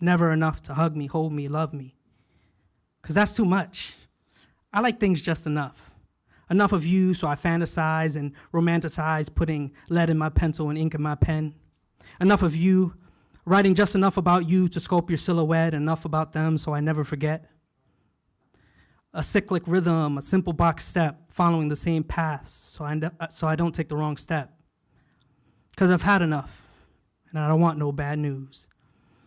Never enough to hug me, hold me, love me. Because that's too much. I like things just enough. Enough of you so I fantasize and romanticize putting lead in my pencil and ink in my pen. Enough of you, writing just enough about you to sculpt your silhouette, enough about them so I never forget. A cyclic rhythm, a simple box step, following the same paths so I don't take the wrong step. Because I've had enough, and I don't want no bad news.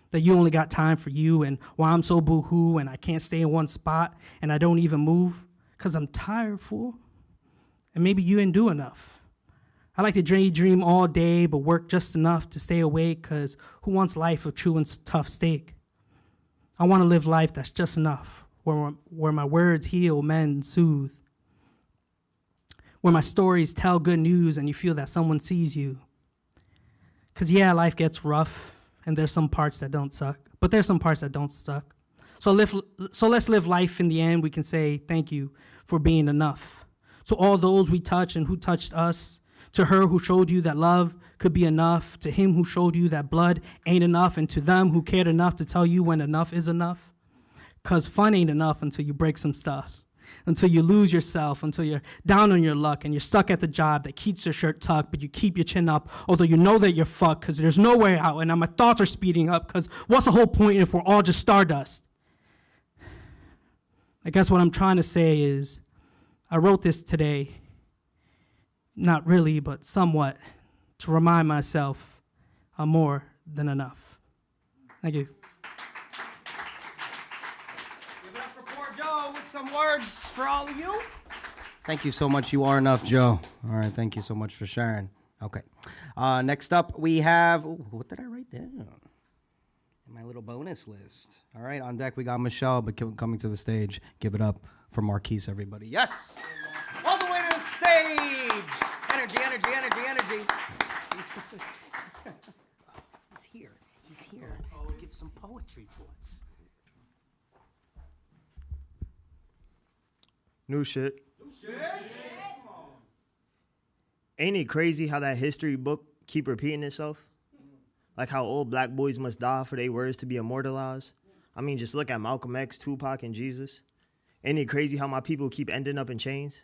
That you only got time for you, and why I'm so boo-hoo, and I can't stay in one spot, and I don't even move, because I'm tired, fool. And maybe you didn't do enough. I like to dream all day, but work just enough to stay awake, because who wants life of true and tough steak? I want to live life that's just enough, where my words heal, mend, soothe. Where my stories tell good news and you feel that someone sees you. Because yeah, life gets rough, and there's some parts that don't suck, but there's some parts that don't suck. So let's live life in the end. We can say thank you for being enough. To all those we touch and who touched us. To her who showed you that love could be enough. To him who showed you that blood ain't enough. And to them who cared enough to tell you when enough is enough. Because fun ain't enough until you break some stuff. until you lose yourself, until you're down on your luck and you're stuck at the job that keeps your shirt tucked, but you keep your chin up, although you know that you're fucked because there's no way out, and now my thoughts are speeding up because what's the whole point if we're all just stardust? I guess what I'm trying to say is I wrote this today, not really, but somewhat, to remind myself I'm more than enough. Thank you. Give it up for poor Joe with some words for all of you. Thank you so much. You are enough, Joe. All right, thank you so much for sharing. Okay. Next up, we have, what did I write down? In my little bonus list. All right, on deck, we got Michelle, but coming to the stage. Give it up for Marquis, everybody. Yes! All the way to the stage! Energy, energy, energy, energy. He's here. He's here to give some poetry to us. New shit. Ain't it crazy how that history book keep repeating itself? Like how old black boys must die for their words to be immortalized. I mean, just look at Malcolm X, Tupac, and Jesus. Ain't it crazy how my people keep ending up in chains?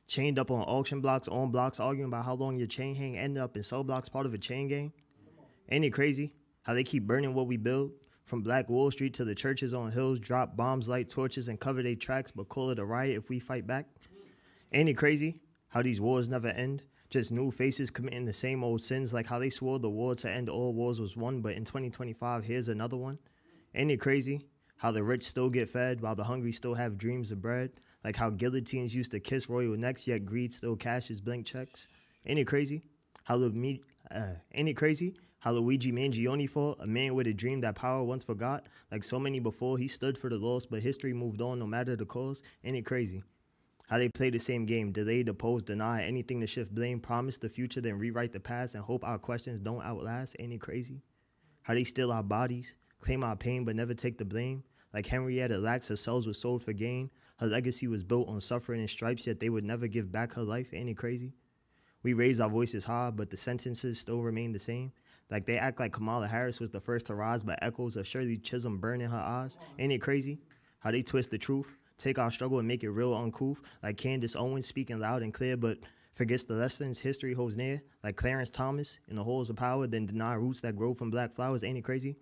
Chained up on auction blocks, on blocks, arguing about how long your chain hang, ending up in cell blocks, part of a chain gang? Ain't it crazy how they keep burning what we build? From Black Wall Street to the churches on hills, drop bombs, light torches, and cover their tracks, but call it a riot if we fight back? Ain't it crazy how these wars never end? Just new faces committing the same old sins, like how they swore the war to end all wars was won, but in 2025, here's another one. Ain't it crazy how the rich still get fed while the hungry still have dreams of bread? Like how guillotines used to kiss royal necks, yet greed still cashes blank checks. Ain't it crazy how ain't it crazy how Luigi Mangione fought, a man with a dream that power once forgot? Like so many before, he stood for the lost, but history moved on no matter the cause. Ain't it crazy how they play the same game, delay, depose, deny, anything to shift blame, promise the future, then rewrite the past and hope our questions don't outlast? Ain't it crazy how they steal our bodies, claim our pain, but never take the blame? Like Henrietta Lacks, her cells were sold for gain. Her legacy was built on suffering and stripes, yet they would never give back her life. Ain't it crazy? We raise our voices high, but the sentences still remain the same. Like they act like Kamala Harris was the first to rise, but echoes of Shirley Chisholm burn in her eyes. Ain't it crazy how they twist the truth, take our struggle and make it real uncouth? Like Candace Owens speaking loud and clear, but forgets the lessons history holds near. Like Clarence Thomas in the halls of power, then deny roots that grow from black flowers. Ain't it crazy?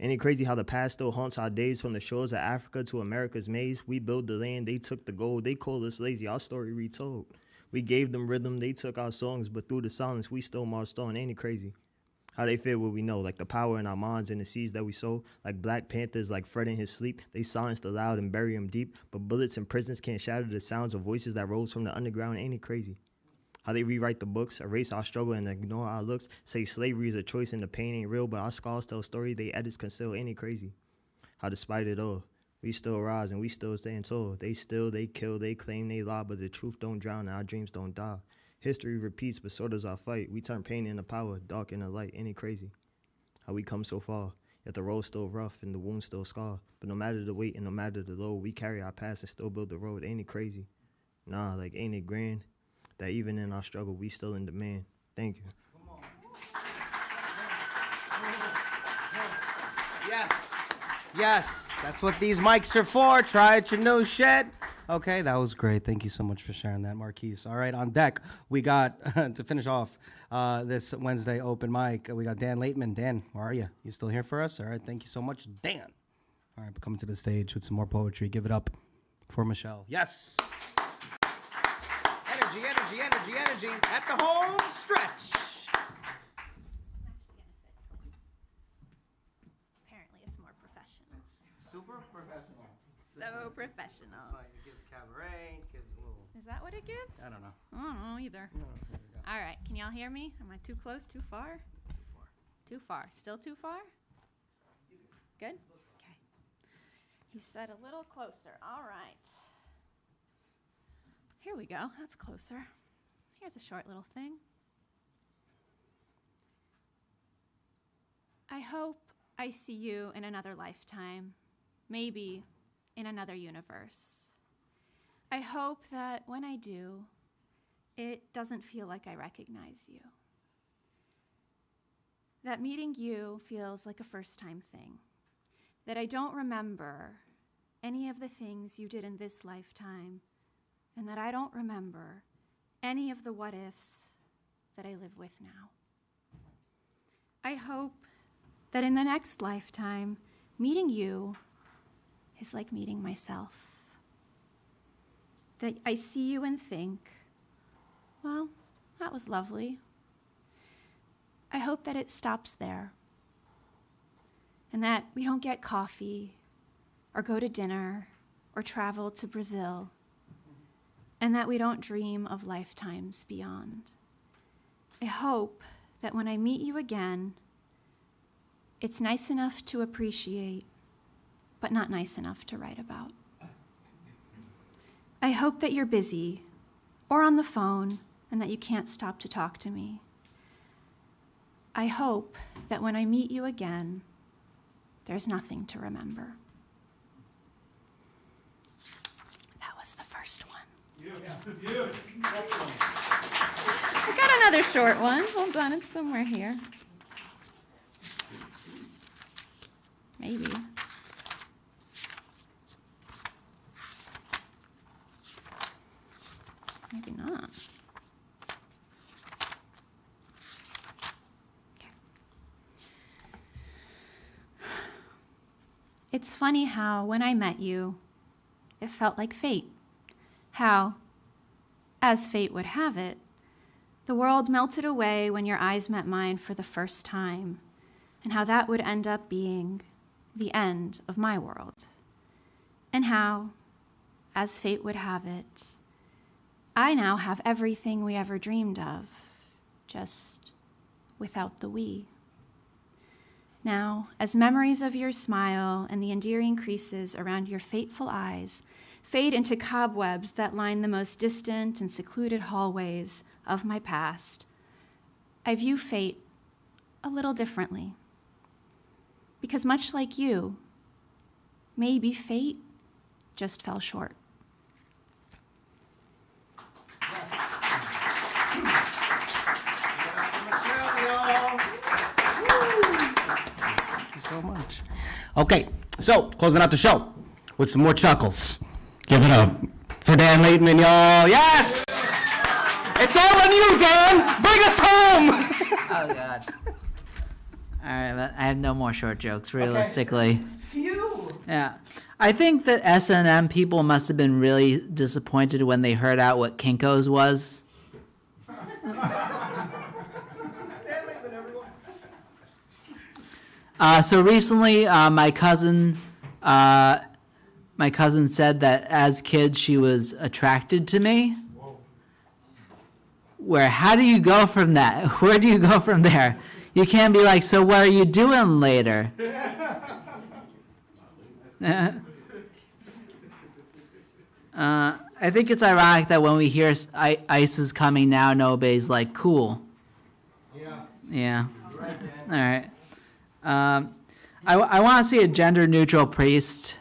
Ain't it crazy how the past still haunts our days, from the shores of Africa to America's maze? We built the land, they took the gold. They call us lazy, our story retold. We gave them rhythm, they took our songs, but through the silence we still marched on. Ain't it crazy how they fear what we know? Like the power in our minds and the seeds that we sow. Like Black Panthers, like Fred in his sleep, they silence the loud and bury him deep. But bullets in prisons can't shatter the sounds of voices that rose from the underground. Ain't it crazy how they rewrite the books, erase our struggle and ignore our looks? Say slavery is a choice and the pain ain't real, but our scars tell story they edits conceal. Ain't it crazy how despite it all, we still rise and we still stand tall? They steal, they kill, they claim, they lie, but the truth don't drown and our dreams don't die. History repeats, but so does our fight. We turn pain into power, dark into light. Ain't it crazy how we come so far, yet the road's still rough and the wounds still scar? But no matter the weight and no matter the load, we carry our past and still build the road. Ain't it crazy? Nah, like ain't it grand that even in our struggle, we still in demand? Thank you. Yes. Yes. That's what these mics are for. Try it your new shit. Okay, that was great. Thank you so much for sharing that, Marquis. All right, on deck, we got, to finish off this Wednesday open mic, we got Dan Laitman. Dan, where are you? You still here for us? All right, thank you so much, Dan. All right, coming to the stage with some more poetry. Give it up for Michelle. Yes. Energy, energy, energy, energy at the home stretch. Apparently it's more professional. It's super professional. So professional. It's like it gives cabaret, it gives a little... Is that what it gives? I don't know. I don't know either. No, there we go. All right, can y'all hear me? Am I too close, too far? Too far. Too far. Still too far? Good? Okay. He said a little closer. All right. Here we go. That's closer. Here's a short little thing. I hope I see you in another lifetime, maybe in another universe. I hope that when I do, it doesn't feel like I recognize you. That meeting you feels like a first-time thing, that I don't remember any of the things you did in this lifetime, and that I don't remember any of the what-ifs that I live with now. I hope that in the next lifetime, meeting you is like meeting myself. That I see you and think, well, that was lovely. I hope that it stops there, and that we don't get coffee or go to dinner or travel to Brazil, and that we don't dream of lifetimes beyond. I hope that when I meet you again, it's nice enough to appreciate, but not nice enough to write about. I hope that you're busy or on the phone and that you can't stop to talk to me. I hope that when I meet you again, there's nothing to remember. That was the first one. I got another short one. Hold on, it's somewhere here. Maybe. Maybe not. Okay. It's funny how, when I met you, it felt like fate. How, as fate would have it, the world melted away when your eyes met mine for the first time, and how that would end up being the end of my world. And how, as fate would have it, I now have everything we ever dreamed of, just without the we. Now, as memories of your smile and the endearing creases around your fateful eyes fade into cobwebs that line the most distant and secluded hallways of my past, I view fate a little differently. Because much like you, maybe fate just fell short. Thank you so much. Okay, so closing out the show with some more chuckles. Give it up for Dan Laitman, y'all. Yes! It's all on you, Dan! Bring us home! Oh, God. All right, but I have no more short jokes, realistically. Phew! Yeah. I think that S&M people must have been really disappointed when they heard out what Kinko's was. So recently, my cousin said that as kids she was attracted to me. How do you go from that? Where do you go from there? You can't be like, so what are you doing later? I think it's ironic that when we hear ICE is coming now, nobody's like, cool. Yeah. All right. I want to see a gender-neutral priest,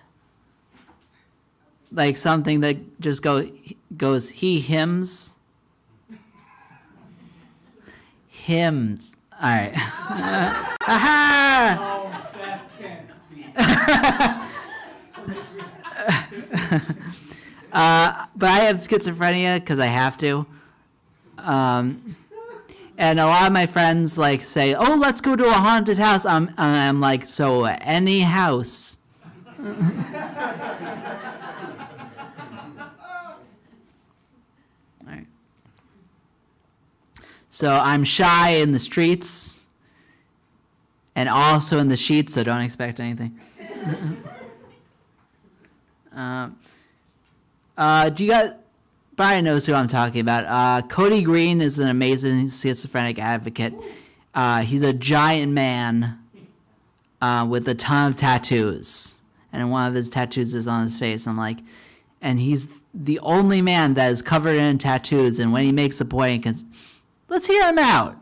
like something that just goes he, hims. Hymns. All right. Aha! Oh, that can't be. But I have schizophrenia because I have to. And a lot of my friends like say, "Oh, let's go to a haunted house." I'm like, so any house. All right. So I'm shy in the streets and also in the sheets, so don't expect anything. Do you guys... Bryan knows who I'm talking about. Cody Green is an amazing schizophrenic advocate. He's a giant man with a ton of tattoos. And one of his tattoos is on his face. And he's the only man that is covered in tattoos. And when he makes a point, because let's hear him out.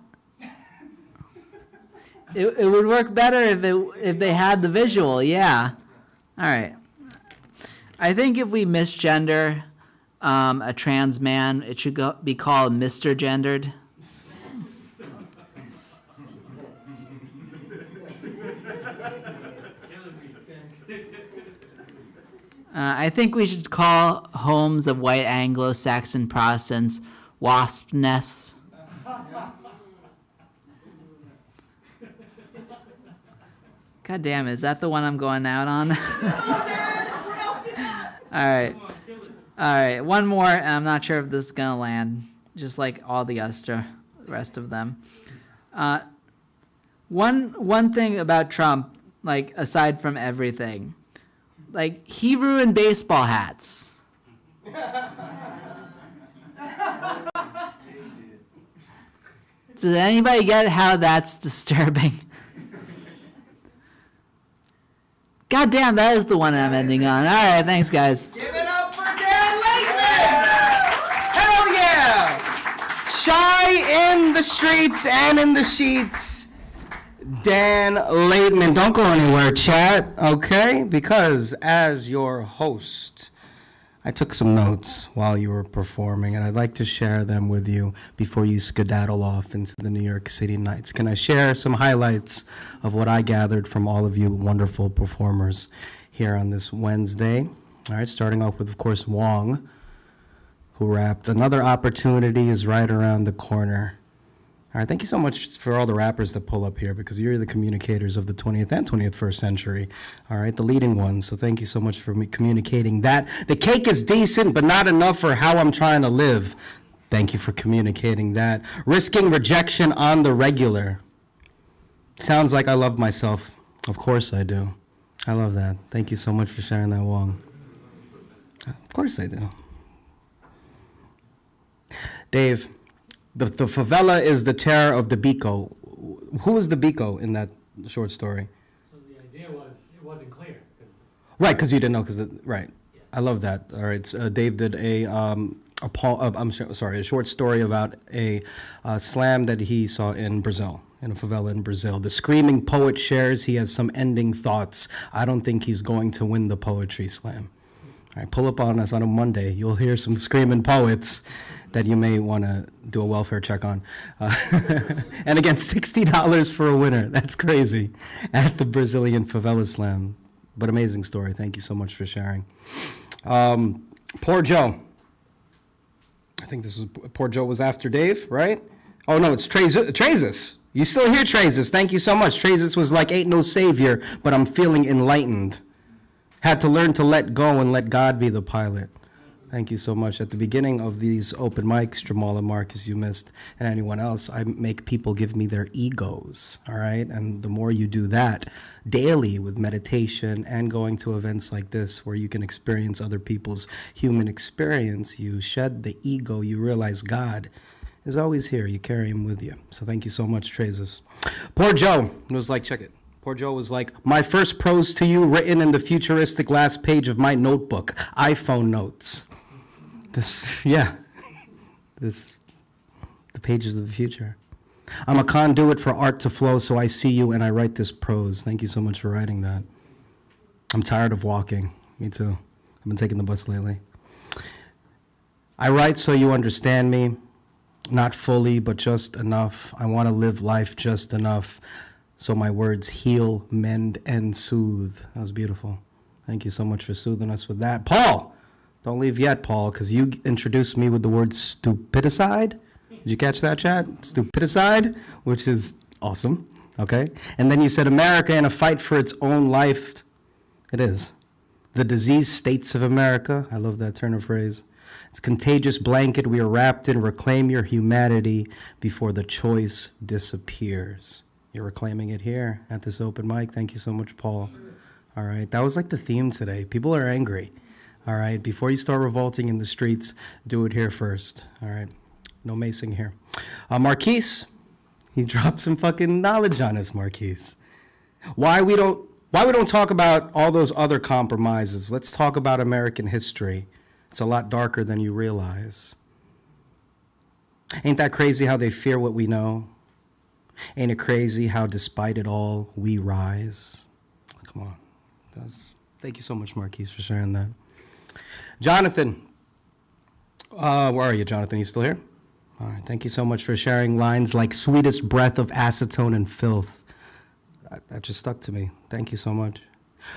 It would work better if they had the visual, yeah. All right. I think if we misgender a trans man, it should be called Mr. Gendered. I think we should call homes of white Anglo-Saxon Protestants wasp nests. God damn, is that the one I'm going out on? All right, one more, and I'm not sure if this is gonna land, just like all the rest of them. One thing about Trump, like aside from everything, like he ruined baseball hats. Does anybody get how that's disturbing? God damn, that is the one I'm ending on. All right, thanks, guys. Give it up for Dan Laitman! Hell yeah! Shy in the streets and in the sheets. Dan Laitman. Don't go anywhere, chat, okay? Because as your host, I took some notes while you were performing, and I'd like to share them with you before you skedaddle off into the New York City nights. Can I share some highlights of what I gathered from all of you wonderful performers here on this Wednesday? All right, starting off with, of course, Wonge, who rapped, "Another opportunity is right around the corner." All right, thank you so much for all the rappers that pull up here, because you're the communicators of the 20th and 21st century. All right, the leading ones. So thank you so much for me communicating that. The cake is decent, but not enough for how I'm trying to live. Thank you for communicating that. Risking rejection on the regular. Sounds like I love myself. Of course I do. I love that. Thank you so much for sharing that, Wong. Of course I do. Dave. The favela is the terror of the Biko. Who is the Biko in that short story? So the idea was it wasn't clear. Right, because you didn't know. Right, yeah. I love that. All right, Dave did a short story about a slam that he saw in Brazil, in a favela in Brazil. The screaming poet shares he has some ending thoughts. I don't think he's going to win the poetry slam. All right, pull up on us on a Monday. You'll hear some screaming poets that you may want to do a welfare check on. And again, $60 for a winner. That's crazy. At the Brazilian Favela Slam. But amazing story. Thank you so much for sharing. Poor Joe. I think Poor Joe was after Dave, right? Oh, no, it's Treyzis. You still here, Treyzis. Thank you so much. Treyzis was like, ain't no savior, but I'm feeling enlightened. Had to learn to let go and let God be the pilot. Thank you so much. At the beginning of these open mics, Jamal and Marquis, you missed, and anyone else, I make people give me their egos, all right? And the more you do that daily with meditation and going to events like this where you can experience other people's human experience, you shed the ego, you realize God is always here. You carry him with you. So thank you so much, Treyzis. Poor Joe was like, check it. Poor Joe was like, my first prose to you written in the futuristic last page of my notebook, iPhone notes. The pages of the future. I'm a conduit for art to flow, so I see you and I write this prose. Thank you so much for writing that. I'm tired of walking. Me too. I've been taking the bus lately. I write so you understand me, not fully, but just enough. I want to live life just enough so my words heal, mend, and soothe. That was beautiful. Thank you so much for soothing us with that. Paul! Don't leave yet, Paul, because you introduced me with the word stupidicide. Did you catch that, chat? Stupidicide, which is awesome, okay? And then you said America in a fight for its own life. It is. The diseased states of America. I love that turn of phrase. It's contagious blanket we are wrapped in. Reclaim your humanity before the choice disappears. You're reclaiming it here at this open mic. Thank you so much, Paul. All right, that was like the theme today. People are angry. All right, before you start revolting in the streets, do it here first. All right, no macing here. Marquis, he dropped some fucking knowledge on us, Marquis. Why we don't talk about all those other compromises? Let's talk about American history. It's a lot darker than you realize. Ain't that crazy how they fear what we know? Ain't it crazy how despite it all, we rise? Come on. Thank you so much, Marquis, for sharing that. Jonathan, where are you, Jonathan? You still here? All right, thank you so much for sharing lines like sweetest breath of acetone and filth. That just stuck to me. Thank you so much.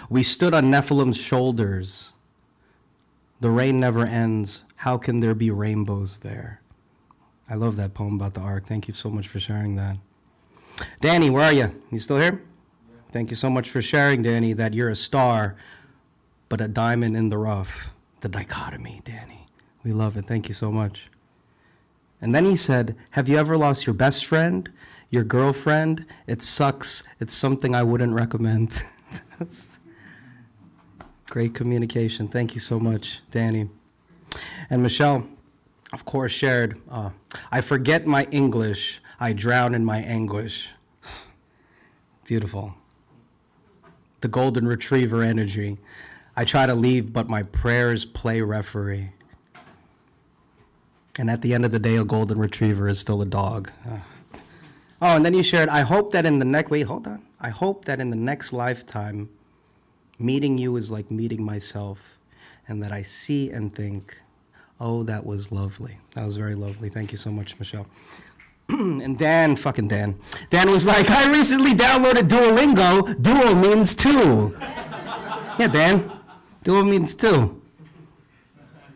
We stood on Nephilim's shoulders. The rain never ends. How can there be rainbows there? I love that poem about the ark. Thank you so much for sharing that. Dani, where are you? You still here? Yeah. Thank you so much for sharing, Dani, that you're a star, but a diamond in the rough. The dichotomy, Dani. We love it. Thank you so much. And then he said, have you ever lost your best friend, your girlfriend? It sucks. It's something I wouldn't recommend. Great communication. Thank you so much, Dani. And Michelle, of course, shared, I forget my English. I drown in my anguish. Beautiful. The golden retriever energy. I try to leave, but my prayers play referee. And at the end of the day, a golden retriever is still a dog. Oh, and then you shared, I hope that in the next, wait, hold on. I hope that in the next lifetime, meeting you is like meeting myself, and that I see and think, oh, that was lovely. That was very lovely. Thank you so much, Michelle. And Dan was like, I recently downloaded Duolingo. Duo means two. Yeah, Dan, Duo means two.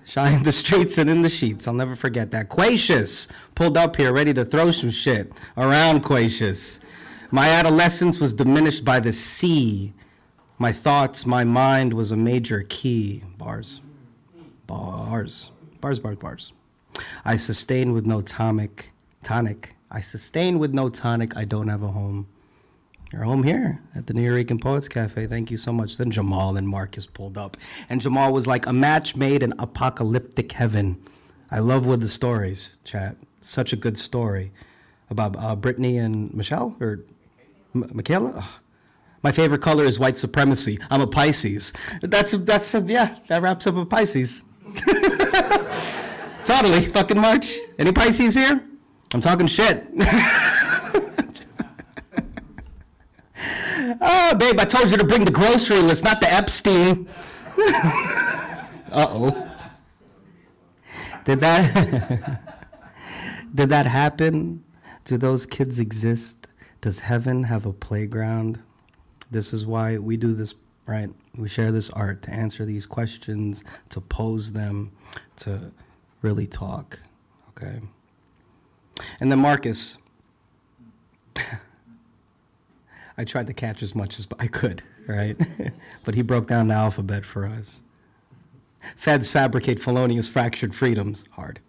Shy in the streets and in the sheets. I'll never forget that. Quacious pulled up here ready to throw some shit around Quacious. My adolescence was diminished by the sea. My thoughts, my mind was a major key. Bars. I sustain with no tonic. I sustain with no tonic. I don't have a home. You're home here at the Nuyorican Poets Cafe. Thank you so much. Then Jamal and Marcus pulled up. And Jamal was like, a match made in apocalyptic heaven. I love with the stories, chat. Such a good story about Brittany and Michelle, or Michaela? Oh. My favorite color is white supremacy. I'm a Pisces. That wraps up a Pisces. Totally, fucking March. Any Pisces here? I'm talking shit. Oh, babe, I told you to bring the grocery list, not the Epstein. Uh-oh. Did that happen? Do those kids exist? Does heaven have a playground? This is why we do this, right? We share this art to answer these questions, to pose them, to really talk, okay? And then Marcus, I tried to catch as much as I could, right? But he broke down the alphabet for us. Feds fabricate felonious fractured freedoms, hard.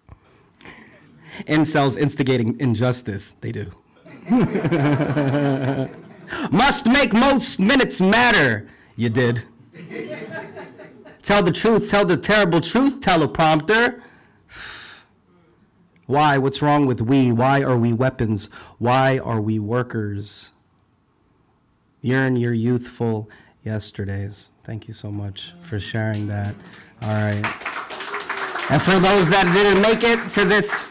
Incels instigating injustice, they do. Must make most minutes matter, you did. Tell the truth, tell the terrible truth, teleprompter. Why? What's wrong with we? Why are we weapons? Why are we workers? Yearn your youthful yesterdays. Thank you so much for sharing that. All right. And for those that didn't make it to this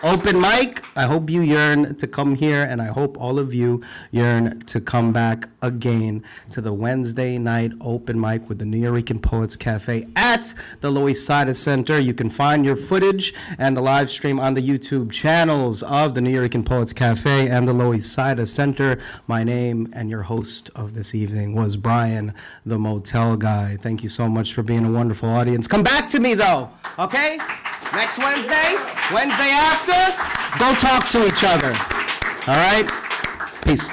open mic, I hope you yearn to come here, and I hope all of you yearn to come back again to the Wednesday night open mic with the Nuyorican Poets Cafe at the Loisaida Center. You can find your footage and the live stream on the YouTube channels of the Nuyorican Poets Cafe and the Loisaida Center. My name and your host of this evening was Bryan, the Motel Guy. Thank you so much for being a wonderful audience. Come back to me, though, okay? Next Wednesday after, go talk to each other. All right? Peace.